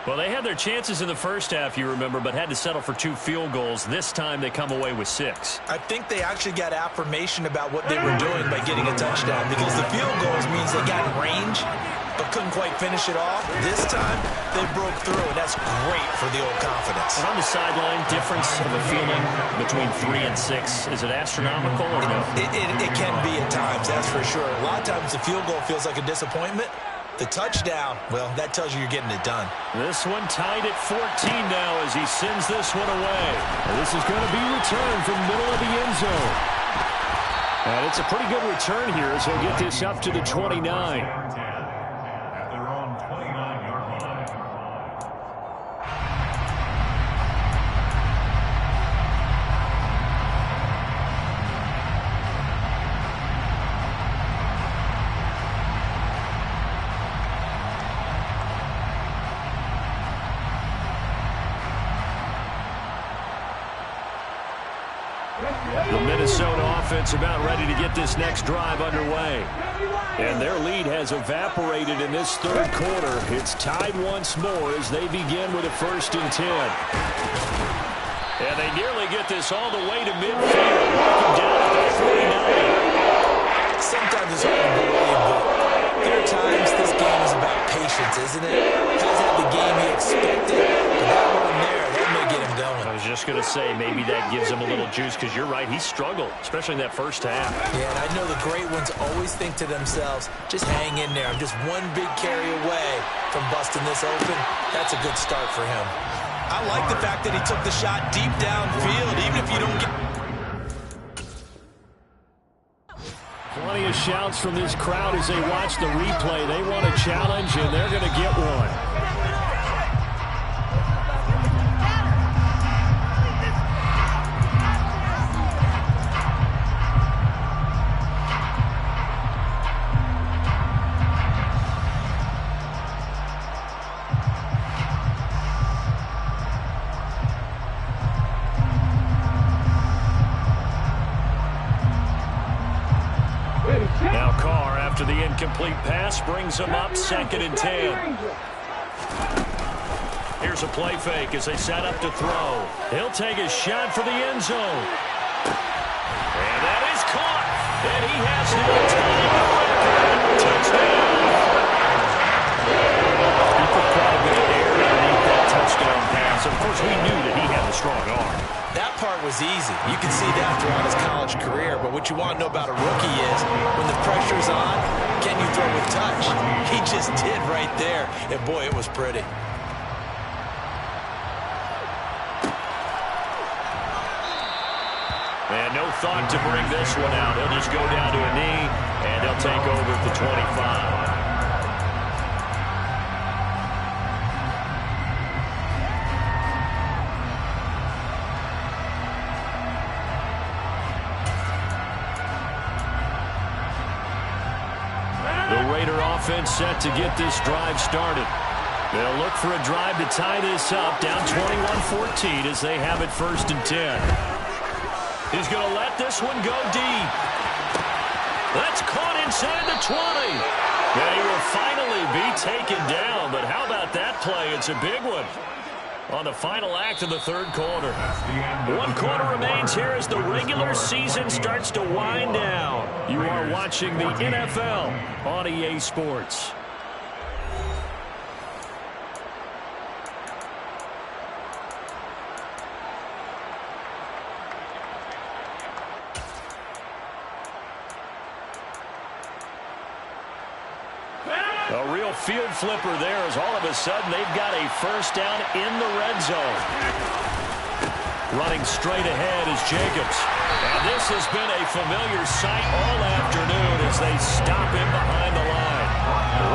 Well, they had their chances in the first half, you remember, but had to settle for 2 field goals. This time they come away with 6. I think they actually got affirmation about what they were doing by getting a touchdown because the field goals means they got range but couldn't quite finish it off. This time, they broke through, and that's great for the old confidence. And on the sideline, difference of a feeling between 3 and 6, is it astronomical or no? It can be at times, that's for sure. A lot of times the field goal feels like a disappointment. The touchdown, well, that tells you you're getting it done. This one tied at 14 now as he sends this one away. And this is going to be returned from middle of the end zone. And it's a pretty good return here as he'll get this up to the 29. The Minnesota offense about ready to get this next drive underway. And their lead has evaporated in this 3rd quarter. It's tied once more as they begin with a 1st and 10. And they nearly get this all the way to midfield. Walking down at the 49. Some sometimes it's hard to believe, but there are times this game is about patience, isn't it? Hasn't had the game he expected, but that run there, that may get him going. I was just going to say, maybe that gives him a little juice, because you're right, he struggled, especially in that first half. Yeah, and I know the great ones always think to themselves, just hang in there. I'm just one big carry away from busting this open. That's a good start for him. I like the fact that he took the shot deep downfield, even if you don't get... Plenty of shouts from this crowd as they watch the replay. They want a challenge, and they're going to get one. Now Carr, after the incomplete pass, brings him up 2nd and 10. Here's a play fake as they set up to throw. He'll take a shot for the end zone. And that is caught. And he has the all-time record. Touchdown. He put quite a bit of air underneath that touchdown pass. Of course, we knew that he had a strong arm. That part was easy. You can see that throughout his college career. But what you want to know about a rookie is when the pressure's on, can you throw with touch? He just did right there. And, boy, it was pretty. And no thought to bring this one out. He'll just go down to a knee, and he'll take over at the 25. Offense set to get this drive started. They'll look for a drive to tie this up, down 21-14 as they have it 1st and 10. He's going to let this one go deep. That's caught inside the 20. And he will finally be taken down, but how about that play? It's a big one on the final act of the 3rd quarter. 1 quarter remains here as the regular season starts to wind down. You are watching the NFL on EA Sports. A real field flipper there as all of a sudden they've got a 1st down in the red zone. Running straight ahead is Jacobs. And this has been a familiar sight all afternoon as they stop him behind the line.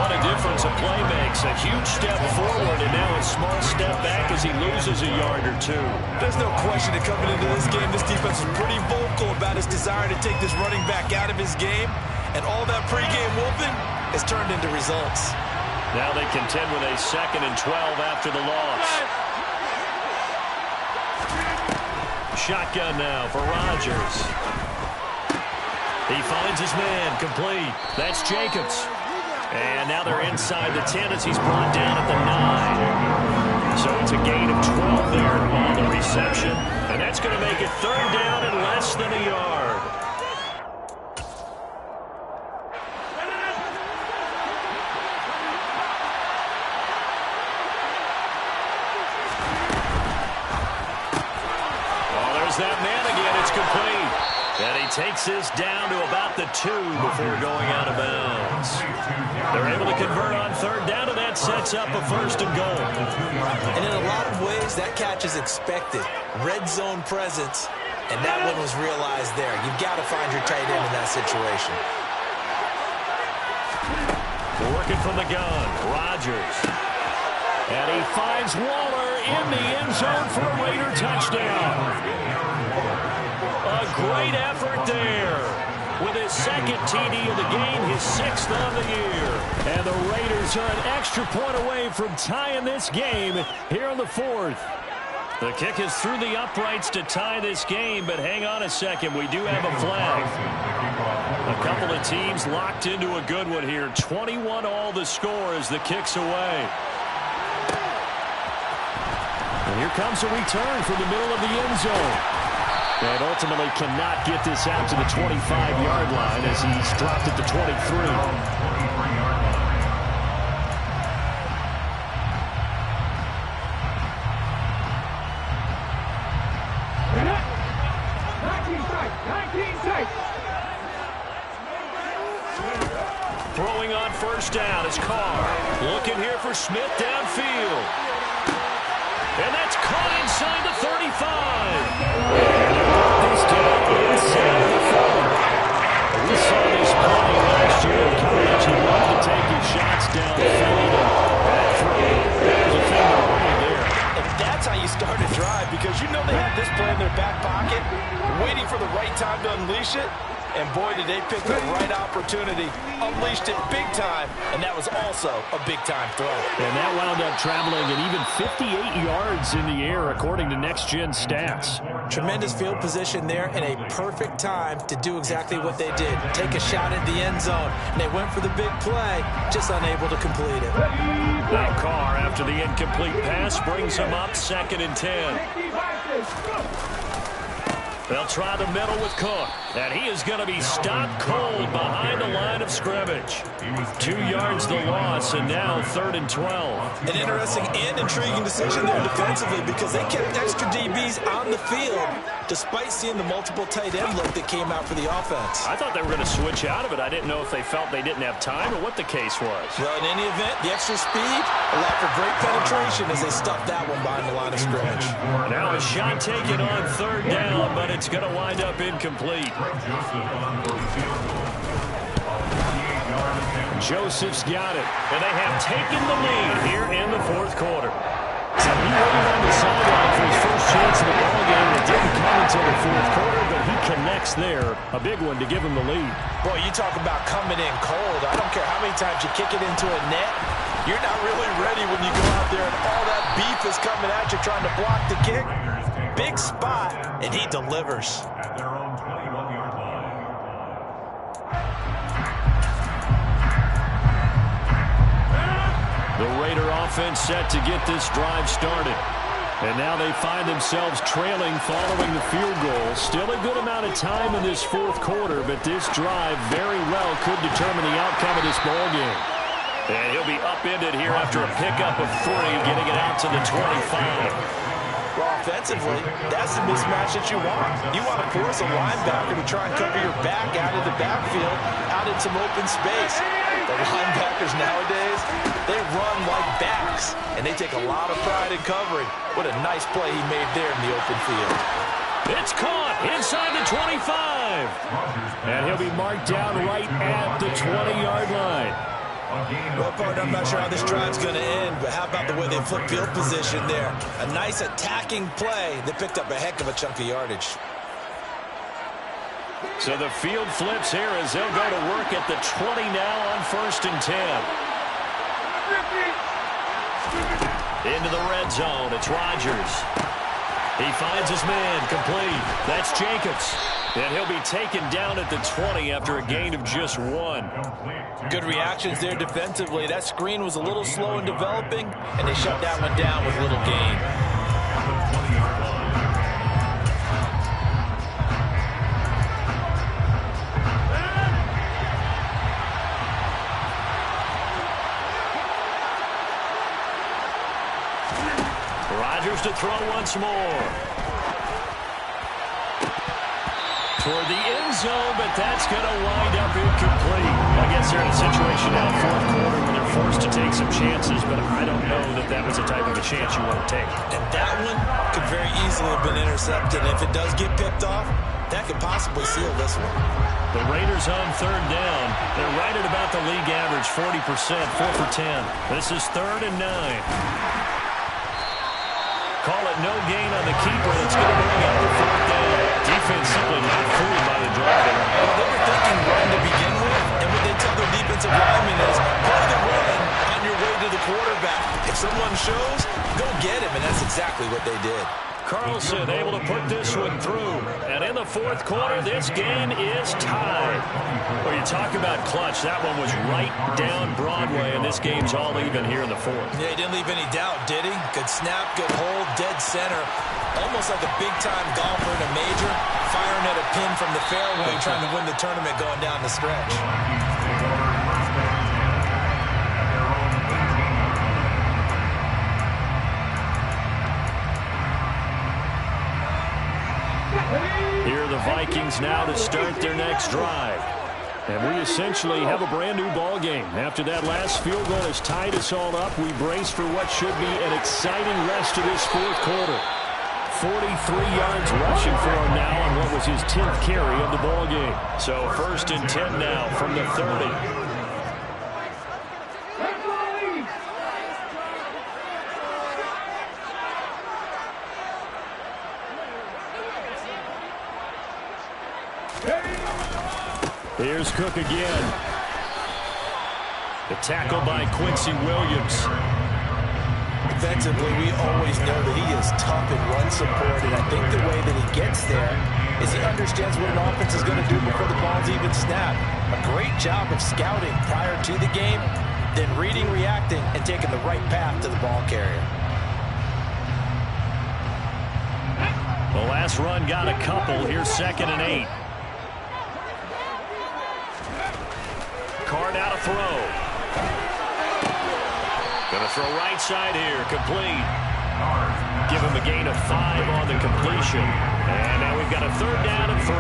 What a difference a play makes. A huge step forward and now a small step back as he loses a yard or two. There's no question that coming into this game, this defense is pretty vocal about his desire to take this running back out of his game. And all that pregame whooping has turned into results. Now they contend with a 2nd and 12 after the loss. Shotgun now for Rodgers. He finds his man, complete. That's Jacobs. And now they're inside the 10 as he's brought down at the 9. So it's a gain of 12 there on the reception. And that's going to make it 3rd down and less than a yard. That man again, it's complete. And he takes this down to about the 2 before going out of bounds. They're able to convert on 3rd down, and that sets up a 1st and goal. And in a lot of ways, that catch is expected. Red zone presence, and that one was realized there. You've got to find your tight end in that situation. Working from the gun, Rodgers. And he finds Waller in the end zone for a Raider touchdown. A great effort there with his 2nd TD of the game, his 6th of the year. And the Raiders are an extra point away from tying this game here in the 4th. The kick is through the uprights to tie this game, but hang on a second, we do have a flag. A couple of teams locked into a good one here. 21-all the score as the kick's away. And here comes a return from the middle of the end zone. And ultimately cannot get this out to the 25-yard line as he's dropped at the 23. Throwing on first down is Carr. Looking here for Smith downfield. And that's caught inside the 35. This down inside the 40. We saw this plenty last year. Coverage, he loved to take his shots downfield. That throw, there's a thing to hold there. And that's how you start a drive, because you know they have this play in their back pocket, waiting for the right time to unleash it. And boy, did they pick the right opportunity, unleashed it big time, and that was also a big-time throw. And that wound up traveling an even 58 yards in the air, according to Next Gen Stats. Tremendous field position there and a perfect time to do exactly what they did. Take a shot at the end zone, and they went for the big play, just unable to complete it. Now Carr, after the incomplete pass, brings him up 2nd and 10. They'll try the middle with Cook, and he is going to be stopped cold behind the line of scrimmage. 2 yards the loss, and now 3rd and 12. An interesting and intriguing decision there defensively, because they kept extra DBs on the field despite seeing the multiple tight end look that came out for the offense. I thought they were going to switch out of it. I didn't know if they felt they didn't have time or what the case was. Well, in any event, the extra speed allowed for great penetration as they stuffed that one behind the line of scrimmage. Now a shot taken on 3rd down, but it's going to wind up incomplete. Joseph's got it, and they have taken the lead here in the 4th quarter. So he waited on the sideline for his first chance in the ballgame. It didn't come until the 4th quarter, but he connects there. A big one to give him the lead. Boy, you talk about coming in cold. I don't care how many times you kick it into a net. You're not really ready when you go out there and all that beef is coming at you trying to block the kick. Big spot, and he delivers. The Raider offense set to get this drive started. And now they find themselves trailing following the field goal. Still a good amount of time in this 4th quarter, but this drive very well could determine the outcome of this ballgame. And he'll be upended here after a pickup of 3, getting it out to the 25. Well, offensively, that's the mismatch that you want. You want to force a linebacker to try and cover your back out of the backfield, out in some open space. The linebackers nowadays, they run like backs, and they take a lot of pride in covering. What a nice play he made there in the open field. It's caught inside the 25. And he'll be marked down right at the 20-yard line. Well, partner, I'm not sure how this drive's going to end, but how about the way they flip field position there? A nice attacking play that picked up a heck of a chunk of yardage. So the field flips here as they'll go to work at the 20 now on 1st and 10. Into the red zone. It's Rodgers. He finds his man complete. That's Jacobs. And he'll be taken down at the 20 after a gain of just 1. Good reactions there defensively. That screen was a little slow in developing, and they shut that one down with little gain. Rodgers to throw once more. Toward the end zone, but that's going to wind up incomplete. I guess they're in a situation now, 4th quarter, where they're forced to take some chances, but I don't know that that was the type of a chance you want to take. And that one could very easily have been intercepted. If it does get picked off, that could possibly seal this one. The Raiders on 3rd down. They're right at about the league average, 40%, 4 for 10. This is 3rd and 9. Call it no gain on the keeper. That's going to bring up the 4th down. Defense simply not fooled by the drive. Well, they were thinking run to begin with, and what they tell their defensive linemen is play the run on your way to the quarterback. If someone shows, go get him, and that's exactly what they did. Carlson able to put this one through. And in the fourth quarter, this game is tied. Well, you talk about clutch. That one was right down Broadway, and this game's all even here in the fourth. Yeah, he didn't leave any doubt, did he? Good snap, good hold, dead center. Almost like a big-time golfer in a major, firing at a pin from the fairway, trying to win the tournament going down the stretch. Here are the Vikings now to start their next drive. And we essentially have a brand new ball game. After that last field goal has tied us all up, we brace for what should be an exciting rest of this fourth quarter. 43 yards rushing for him now on what was his 10th carry of the ball game. So 1st and 10 now from the 30. Here's Cook again. The tackle by Quincy Williams. Defensively, we always know that he is tough in run support, and I think the way that he gets there is he understands what an offense is going to do before the ball's even snapped. A great job of scouting prior to the game, then reading, reacting, and taking the right path to the ball carrier. The last run got a couple. Here's 2nd and 8. Card out to throw. Going to throw right side here. Complete. Give him a gain of 5 on the completion. And now we've got a 3rd down and 3.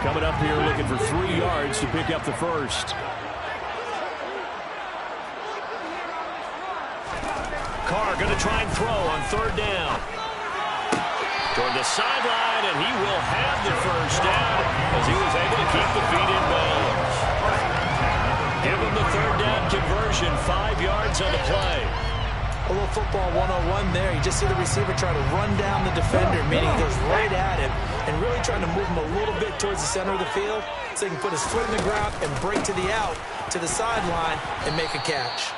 Coming up here looking for 3 yards to pick up the first. Carr going to try and throw on 3rd down. Toward the sideline, and he will have the first down as he was able to keep the feet in bounds. Give him the 3rd down conversion, 5 yards on the play. A little football 101 there. You just see the receiver try to run down the defender, meaning he goes right at him and really trying to move him a little bit towards the center of the field so he can put his foot in the ground and break to the out, to the sideline, and make a catch.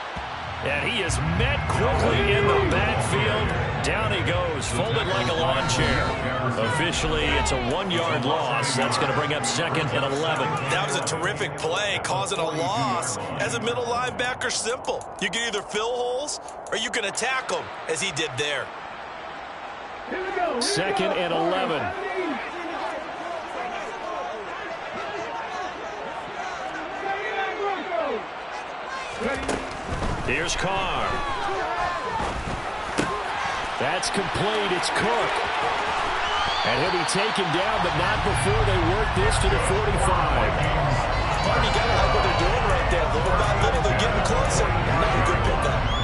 And he is met quickly in the backfield. Down he goes, folded like a lawn chair. Officially, it's a 1-yard loss. That's going to bring up 2nd and 11. That was a terrific play, causing a loss. As a middle linebacker, simple. You can either fill holes or you can attack them, as he did there. 2nd and 11. Here's Carr. That's complete. It's Cook. And he'll be taken down, but not before they work this to the 45. You got to like what they're doing right there. Little by little, they're getting closer. Another good pickup.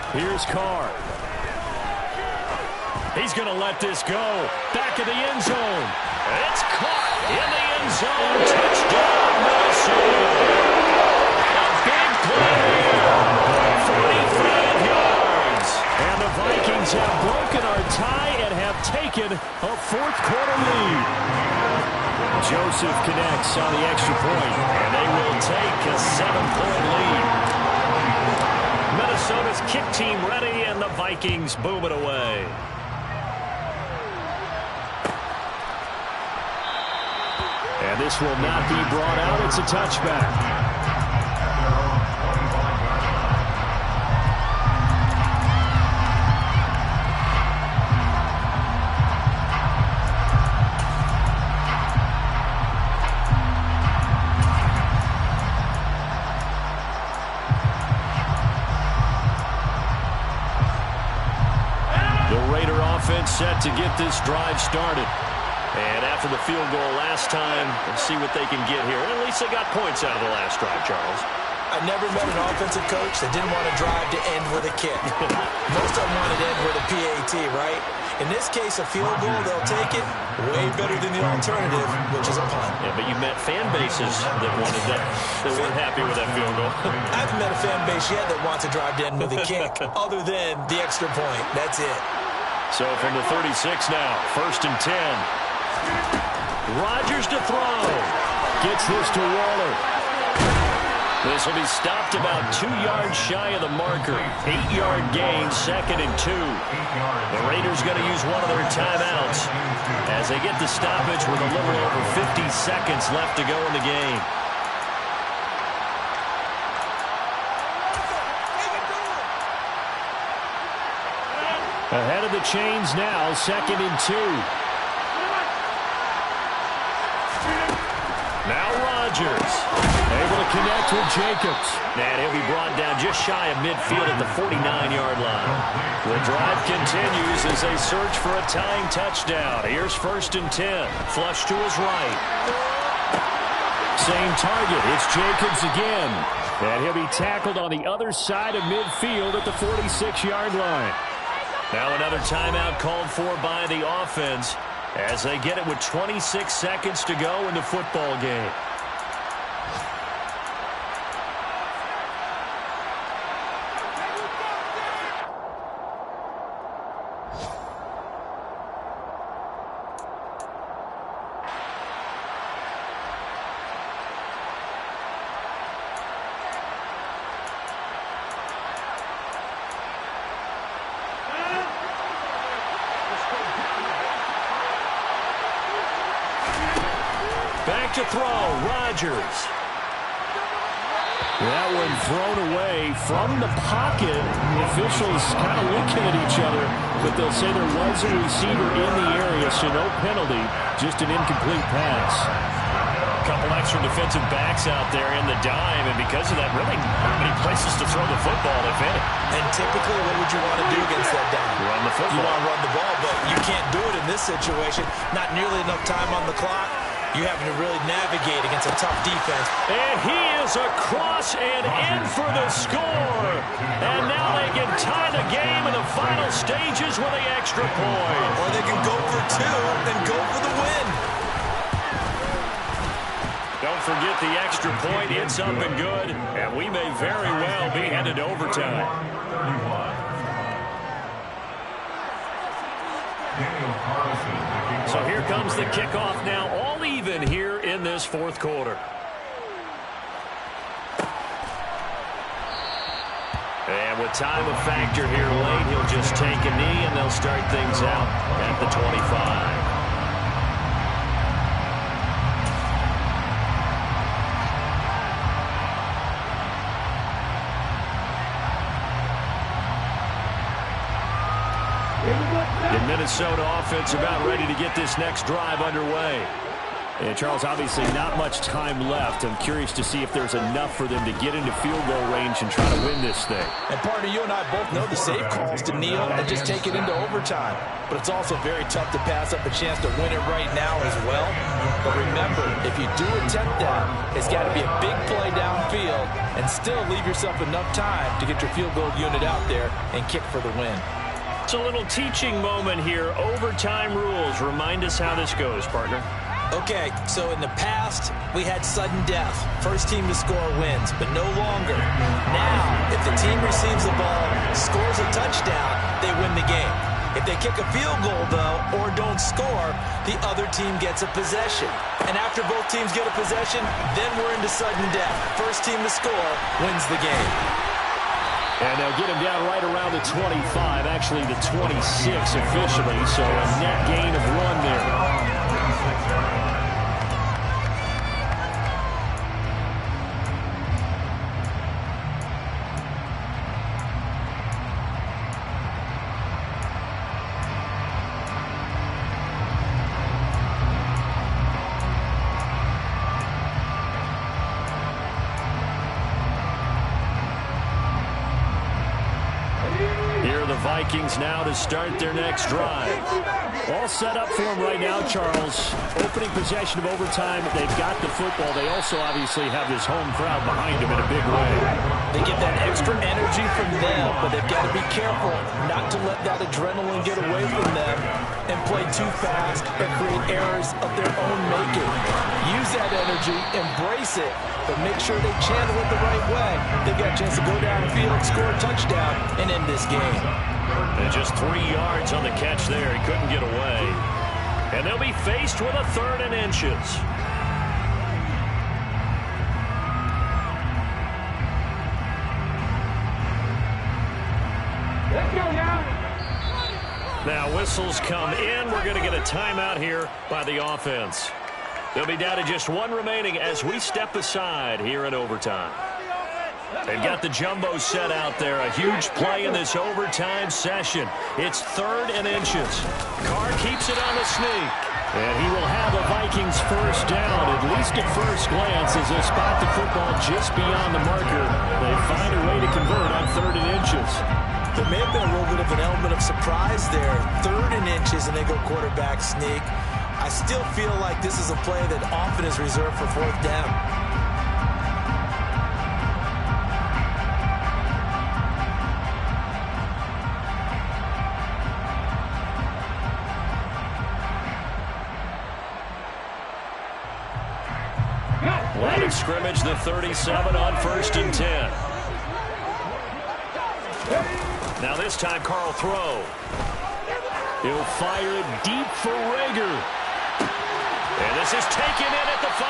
Here's Carr. He's going to let this go. Back of the end zone. It's caught in the end zone. Touchdown, Minnesota. A big play. 45 yards. And the Vikings have broken our tie and have taken a fourth-quarter lead. Joseph connects on the extra point, and they will take a 7-point lead. Minnesota's kick team ready, and the Vikings boom it away. And this will not be brought out. It's a touchback. Set to get this drive started. And after the field goal last time, let's see what they can get here. At least they got points out of the last drive, Charles. I never met an offensive coach that didn't want to drive to end with a kick. Most of them wanted to end with a PAT, right? In this case, a field goal, they'll take it. Way better than the alternative, which is a punt. Yeah, but you met fan bases that wanted that weren't happy with that field goal. I haven't met a fan base yet that wants to drive to end with a kick, other than the extra point. That's it. So from the 36 now, 1st and 10. Rodgers to throw. Gets this to Waller. This will be stopped about 2 yards shy of the marker. 8-yard gain, 2nd and 2. The Raiders going to use one of their timeouts as they get the stoppage with a little over 50 seconds left to go in the game. Ahead of the chains now, 2nd and 2. Now Rodgers, able to connect with Jacobs. And he'll be brought down just shy of midfield at the 49-yard line. The drive continues as they search for a tying touchdown. Here's 1st and 10. Flush to his right. Same target. It's Jacobs again. And he'll be tackled on the other side of midfield at the 46-yard line. Now another timeout called for by the offense as they get it with 26 seconds to go in the football game. Back to throw, Rodgers. That one thrown away from the pocket. The officials kind of looking at each other, but they'll say there was a receiver in the area, so no penalty, just an incomplete pass. A couple extra defensive backs out there in the dime, and because of that, really not many places to throw the football, if any. And typically, what would you want to do against that dime? Run the football. You want to run the ball, but you can't do it in this situation. Not nearly enough time on the clock. You having to really navigate against a tough defense. And he is across and in for the score. And now they can tie the game in the final stages with the extra point. Or they can go for 2 and go for the win. Don't forget the extra point. It's up and good. And we may very well be headed to overtime. So here comes the kickoff now, all even here in this 4th quarter. And with time a factor here late, he'll just take a knee and they'll start things out at the 25. The Minnesota offense about ready to get this next drive underway. And Charles, obviously not much time left. I'm curious to see if there's enough for them to get into field goal range and try to win this thing. And partner, you and I both know the safe calls to kneel and just take it into overtime. But it's also very tough to pass up a chance to win it right now as well. But remember, if you do attempt that, it's got to be a big play downfield and still leave yourself enough time to get your field goal unit out there and kick for the win. It's a little teaching moment here. Overtime rules. Remind us how this goes, partner. Okay, so in the past, we had sudden death. First team to score wins, but no longer. Now, if the team receives the ball, scores a touchdown, they win the game. If they kick a field goal, though, or don't score, the other team gets a possession. And after both teams get a possession, then we're into sudden death. First team to score wins the game. And they'll get him down right around the 25, actually the 26 officially, so a net gain of 1 there. Vikings now to start their next drive. All set up for them right now, Charles. Opening possession of overtime. They've got the football. They also obviously have this home crowd behind them in a big way. They They get that extra energy from them, but they've got to be careful not to let that adrenaline get away from them and play too fast or create errors of their own making. Use that energy, embrace it, but make sure they channel it the right way. They've got a chance to go downfield, score a touchdown, and end this game. And just 3 yards on the catch there. He couldn't get away. And they'll be faced with a 3rd and inches. Let's go now. Now whistles come in. We're going to get a timeout here by the offense. They'll be down to just 1 remaining as we step aside here in overtime. They've got the jumbo set out there. A huge play in this overtime session. It's 3rd and inches. Carr keeps it on the sneak. And he will have a Vikings first down, at least at first glance, as they spot the football just beyond the marker. They find a way to convert on 3rd and inches. There may have been a little bit of an element of surprise there. 3rd and inches, and they go quarterback sneak. I still feel like this is a play that often is reserved for 4th down. Line of scrimmage, the 37 on 1st and 10. Now this time, Carr throw. He'll fire it deep for Rager. And this is taken in at the 5.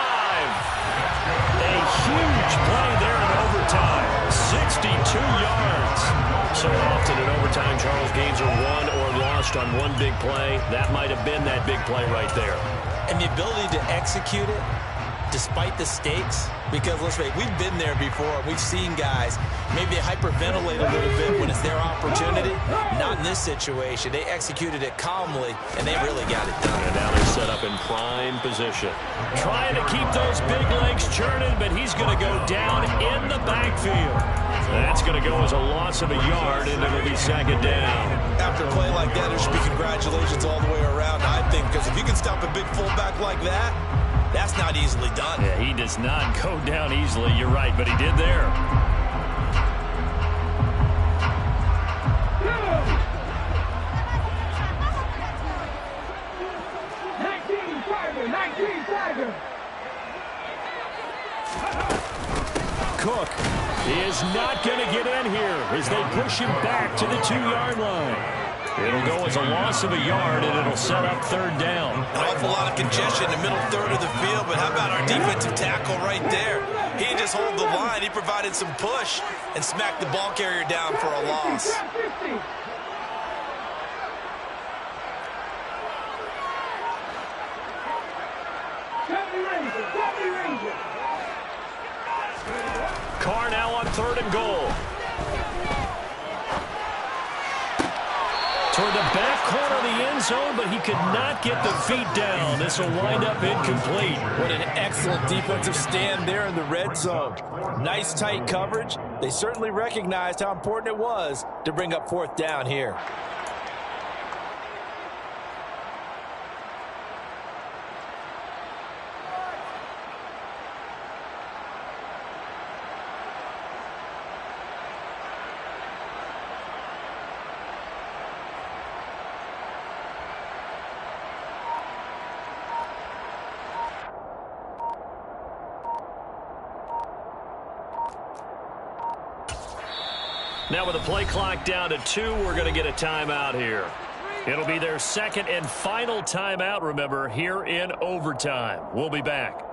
A huge play there in overtime. 62 yards. So often in overtime, Charles, games are won or lost on one big play. That might have been that big play right there. And the ability to execute it despite the stakes, because let's face it, we've been there before. We've seen guys maybe hyperventilate a little bit when it's their opportunity. Not in this situation. They executed it calmly, and they really got it done. And now they're set up in prime position. Trying to keep those big legs churning, but he's going to go down in the backfield. That's going to go as a loss of a yard, and it'll be 2nd down. After a play like that, there should be congratulations all the way around, I think, because if you can stop a big fullback like that, that's not easily done. Yeah, he does not go down easily. You're right, but he did there. Cook is not going to get in here as they push him back to the 2-yard line. It'll go as a loss of a yard, and it'll set up 3rd down. An awful lot of congestion in the middle third of the field, but how about our defensive tackle right there? He didn't just hold the line. He provided some push and smacked the ball carrier down for a loss. Carr now on 3rd and goal. Toward the back corner of the end zone, but he could not get the feet down. This will wind up incomplete. What an excellent defensive stand there in the red zone. Nice tight coverage. They certainly recognized how important it was to bring up 4th down here. Now with the play clock down to 2, we're going to get a timeout here. It'll be their 2nd and final timeout, remember, here in overtime. We'll be back.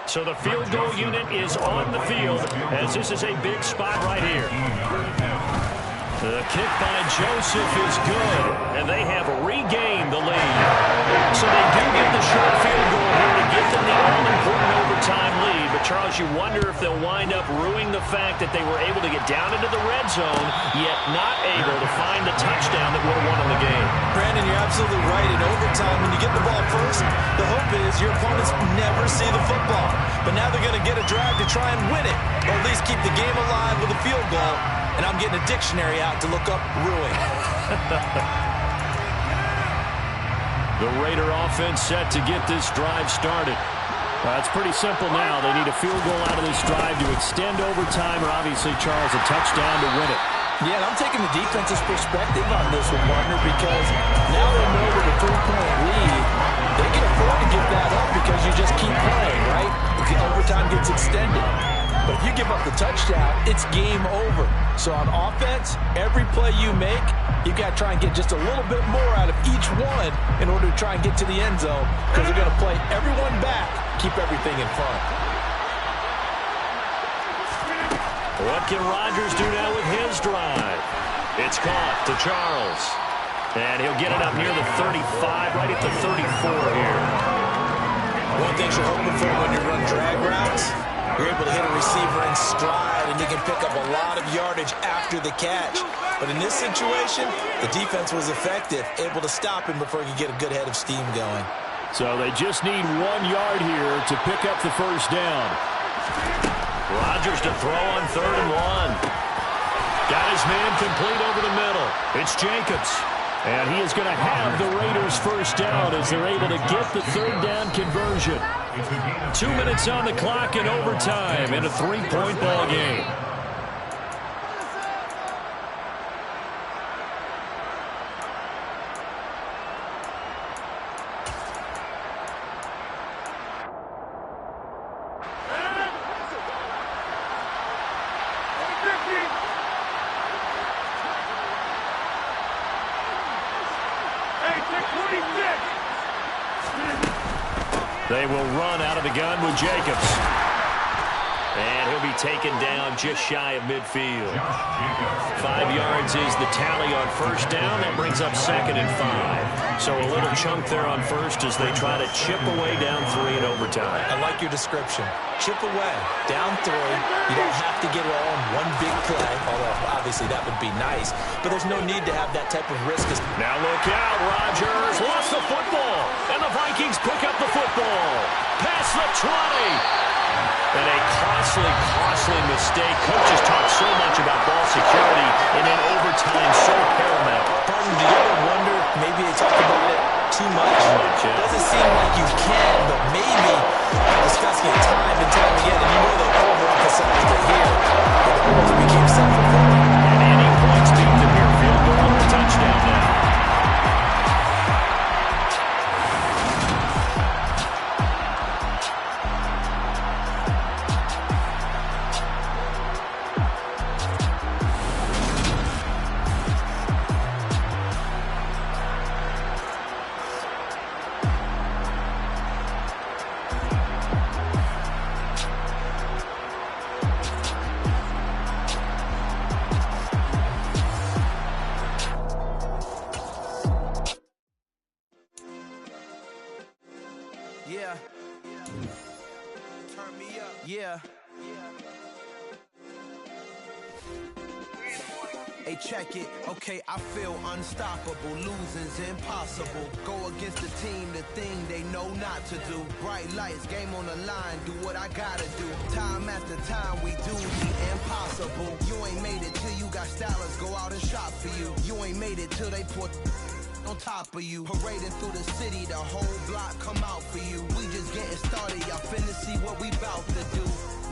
So the field goal unit is on the field as this is a big spot right here. The kick by Joseph is good, and they have regained the lead. So they do get the short Charles, you wonder if they'll wind up ruining the fact that they were able to get down into the red zone, yet not able to find the touchdown that would have won them the game. Brandon, you're absolutely right. In overtime, when you get the ball first, the hope is your opponents never see the football. But now they're going to get a drive to try and win it, or at least keep the game alive with a field goal. And I'm getting a dictionary out to look up ruin. The Raider offense set to get this drive started. It's pretty simple now. They need a field goal out of this drive to extend overtime, or obviously, Charles, a touchdown to win it. Yeah, and I'm taking the defense's perspective on this one, partner, because now they know with a 3-point lead, they can afford to give that up because you just keep playing, right? The overtime gets extended. But if you give up the touchdown, it's game over. So on offense, every play you make, you've got to try and get just a little bit more out of each one in order to try and get to the end zone, because they're going to play everyone back, keep everything in front. What can Rodgers do now with his drive? It's caught to Charles. And he'll get it up near the 35, right at the 34 here. One thing you're hoping for when you run drag routes, you're able to hit a receiver in stride, and you can pick up a lot of yardage after the catch. But in this situation, the defense was effective, able to stop him before he could get a good head of steam going. So they just need 1 yard here to pick up the first down. Rodgers to throw on 3rd and 1. Got his man complete over the middle. It's Jacobs. And he is going to have the Raiders first down as they're able to get the 3rd down conversion. 2 minutes on the clock in overtime in a 3-point ball game. They will run out of the gun with Jacobs. And he'll be taken down just shy of midfield. 5 yards is the tally on first down. That brings up 2nd and 5. So a little chunk there on first as they try to chip away down 3 in overtime. I like your description. Chip away, down 3. You don't have to get it all in one big play, although obviously that would be nice. But there's no need to have that type of risk. Now look out, Rodgers lost the football, and the Vikings pick up the football. Past the 20. And a costly mistake. Coaches talk so much about ball security, and in overtime, so paramount. Pardon, do you ever wonder, maybe they talk about it too much? Doesn't seem like you can, but maybe discussing it time and time again, and you know they overemphasized it here. It almost became self-fulfilling. And any points beat them here. Field goal or a touchdown now. Yeah. Turn me up. Yeah. Hey, check it. Okay, I feel unstoppable. Losing's impossible. Go against the team, the thing they know not to do. Bright lights, game on the line. Do what I gotta do. Time after time, we do the impossible. You ain't made it till you got stylers go out and shop for you. You ain't made it till they put on top of you. Parading through the city, the whole block come out for you. We just getting started, y'all finna see what we bout to do.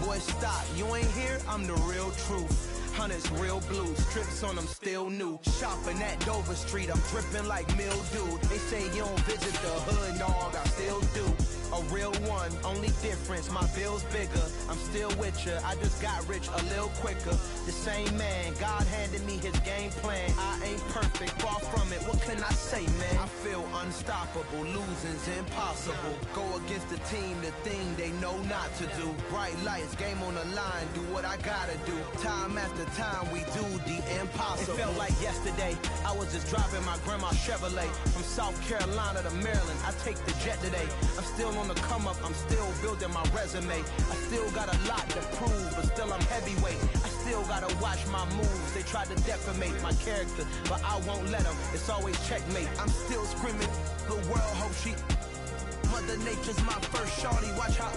Boy, stop, you ain't here, I'm the real truth. Hunters, real blues, strips on them still new. Shopping at Dover Street, I'm dripping like mildew. They say you don't visit the hood, dog, I still do. A real one, only difference, my bill's bigger. I'm still with ya, I just got rich a little quicker. The same man, God handed me his game plan. I ain't perfect, far from it, what can I say, man? I feel unstoppable, losing's impossible. Go against the team, the thing they know not to do. Bright lights, game on the line, do what I gotta do. Time after time, we do the impossible. It felt like yesterday, I was just driving my grandma's Chevrolet. From South Carolina to Maryland, I take the jet today. I'm still on the come up, I'm still building my my resume. I still got a lot to prove, but still I'm heavyweight. I still gotta watch my moves. They tried to defamate my character, but I won't let them. It's always checkmate. I'm still screaming, the world hope she... Mother Nature's my first shorty, watch how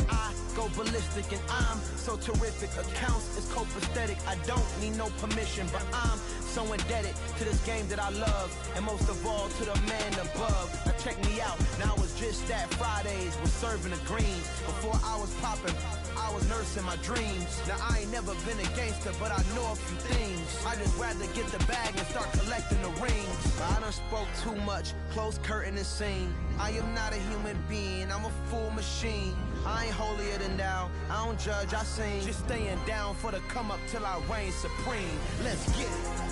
I go ballistic, and I'm so terrific. Accounts is copacetic, I don't need no permission, but I'm so indebted to this game that I love, and most of all to the man above. Now check me out, now it's just that Fridays was serving the greens. Before I was popping, I was nursing my dreams. Now I ain't never been a gangster, but I know a few things. I just rather get the bag and start collecting the rings. I done spoke too much, close curtain and scene. I am not a human being, I'm a full machine. I ain't holier than thou, I don't judge, I sing. Just staying down for the come up till I reign supreme. Let's get it,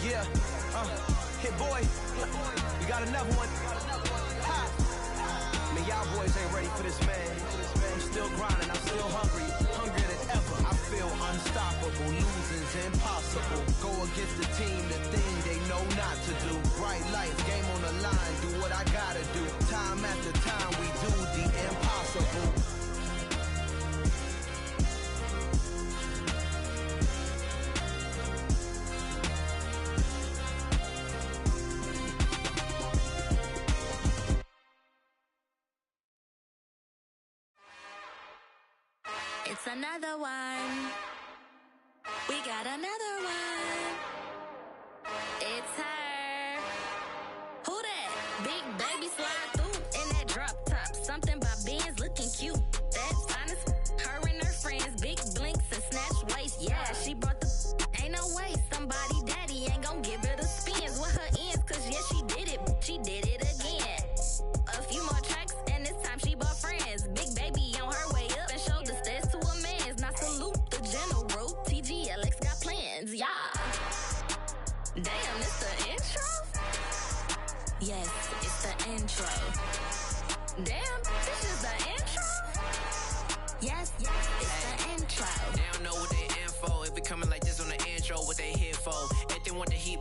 yeah, hit boy, we got another one. Ha. Man, y'all boys ain't ready for this, man. I'm still grinding, I'm still hungry, hungrier than ever. I feel unstoppable, losing's impossible. Go against the team, the thing they know not to do. Bright lights, game on the line, do what I gotta do. Time after time, we do the impossible. It's another one. We got another one. It's her. Who that? Big baby slide through in that drop top. Something about Benz looking cute. That's honest. Her and her friends, big blinks and snatch waist. Yeah, she brought the. Ain't no way somebody daddy ain't gon' give her the spins with her ends. Cause yeah, she did it. She did it again. A few more tracks and this time she bought friends. Big baby on her way up and showed the stairs to a man's. Now salute the general. TGLX got plans, yeah. Damn, it's the intro? Yes, it's the intro. Damn, this is the intro? Yes, it's the intro. They don't know what they in for. If we coming like this on the intro, what they here for? If they want the heat,